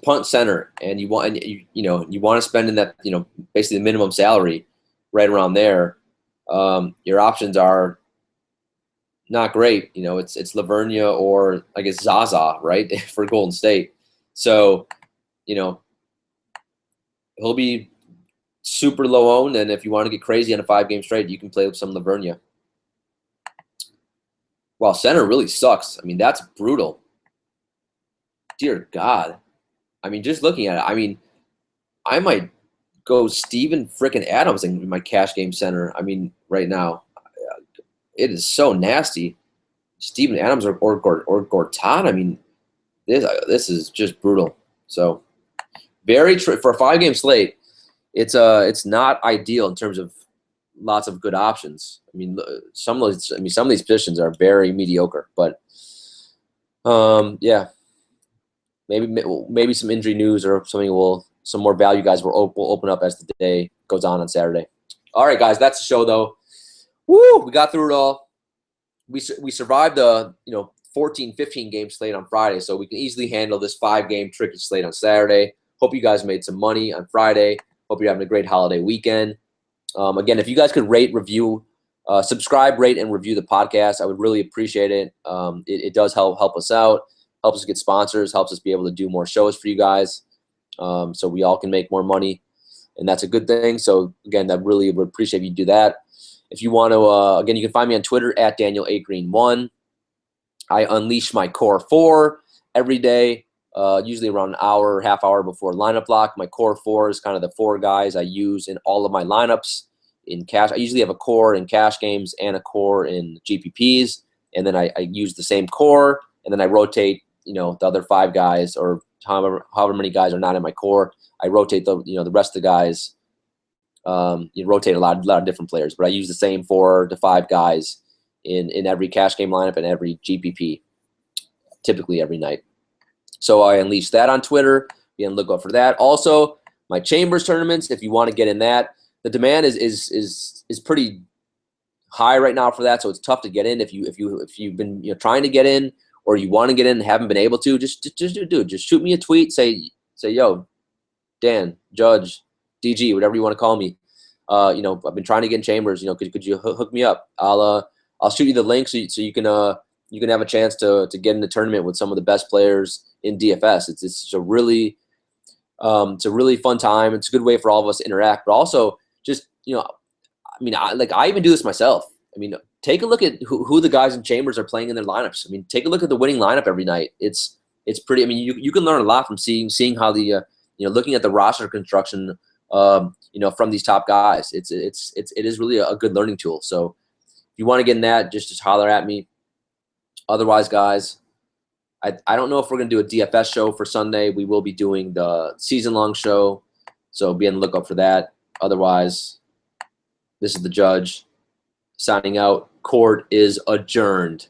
punt center and you want to spend in that basically the minimum salary right around there, your options are not great. It's Lavergne or I guess Zaza, right, for Golden State. So he'll be super low owned, and if you want to get crazy on a 5-game straight, you can play with some Lavergne. Wow, center really sucks. I mean, that's brutal. Dear God. I mean, just looking at it, I mean, I might go Steven frickin' Adams in my cash game center. I mean, right now, it is so nasty. Steven Adams or Gortat. I mean, this is just brutal. So, for a 5-game slate, it's not ideal in terms of lots of good options. I mean, some of these positions are very mediocre, but yeah. Maybe some injury news or some more value guys will open up as the day goes on Saturday. All right, guys, that's the show though. Woo, we got through it all. We survived the 14, 15 game slate on Friday, so we can easily handle this 5-game tricky slate on Saturday. Hope you guys made some money on Friday. Hope you're having a great holiday weekend. Again, if you guys could subscribe, rate, and review the podcast, I would really appreciate it. It does help us out. Helps us get sponsors, helps us be able to do more shows for you guys, so we all can make more money, and that's a good thing. So again, I really would appreciate if you do that. If you want to, again, you can find me on Twitter at DanielAGreen1. I unleash my core 4 every day, usually around an hour, half hour before lineup lock. My core 4 is kind of the 4 guys I use in all of my lineups in cash. I usually have a core in cash games and a core in GPPs, and then I use the same core, and then I rotate the other 5 guys or however many guys are not in my core. I rotate the rest of the guys. You rotate a lot of different players, but I use the same 4 to 5 guys in every cash game lineup and every GPP, typically every night. So I unleashed that on Twitter. Be on the lookout for that. Also, my Chambers tournaments. If you want to get in that, the demand is pretty high right now for that, so it's tough to get in. If you've been trying to get in, or you want to get in and haven't been able to, just shoot me a tweet. Say yo, Dan, Judge, DG, whatever you want to call me. I've been trying to get in Chambers. Could you hook me up? I'll shoot you the link so you can have a chance to get in the tournament with some of the best players in DFS. It's a really fun time. It's a good way for all of us to interact, but also just I even do this myself. Take a look at who the guys in Chambers are playing in their lineups. Take a look at the winning lineup every night. It's pretty. You can learn a lot from seeing how the looking at the roster construction from these top guys. It is really a good learning tool. So if you want to get in that, just holler at me. Otherwise, guys, I don't know if we're going to do a DFS show for Sunday. We will be doing the season-long show, so be on the lookout for that. Otherwise, this is the Judge signing out. Court is adjourned.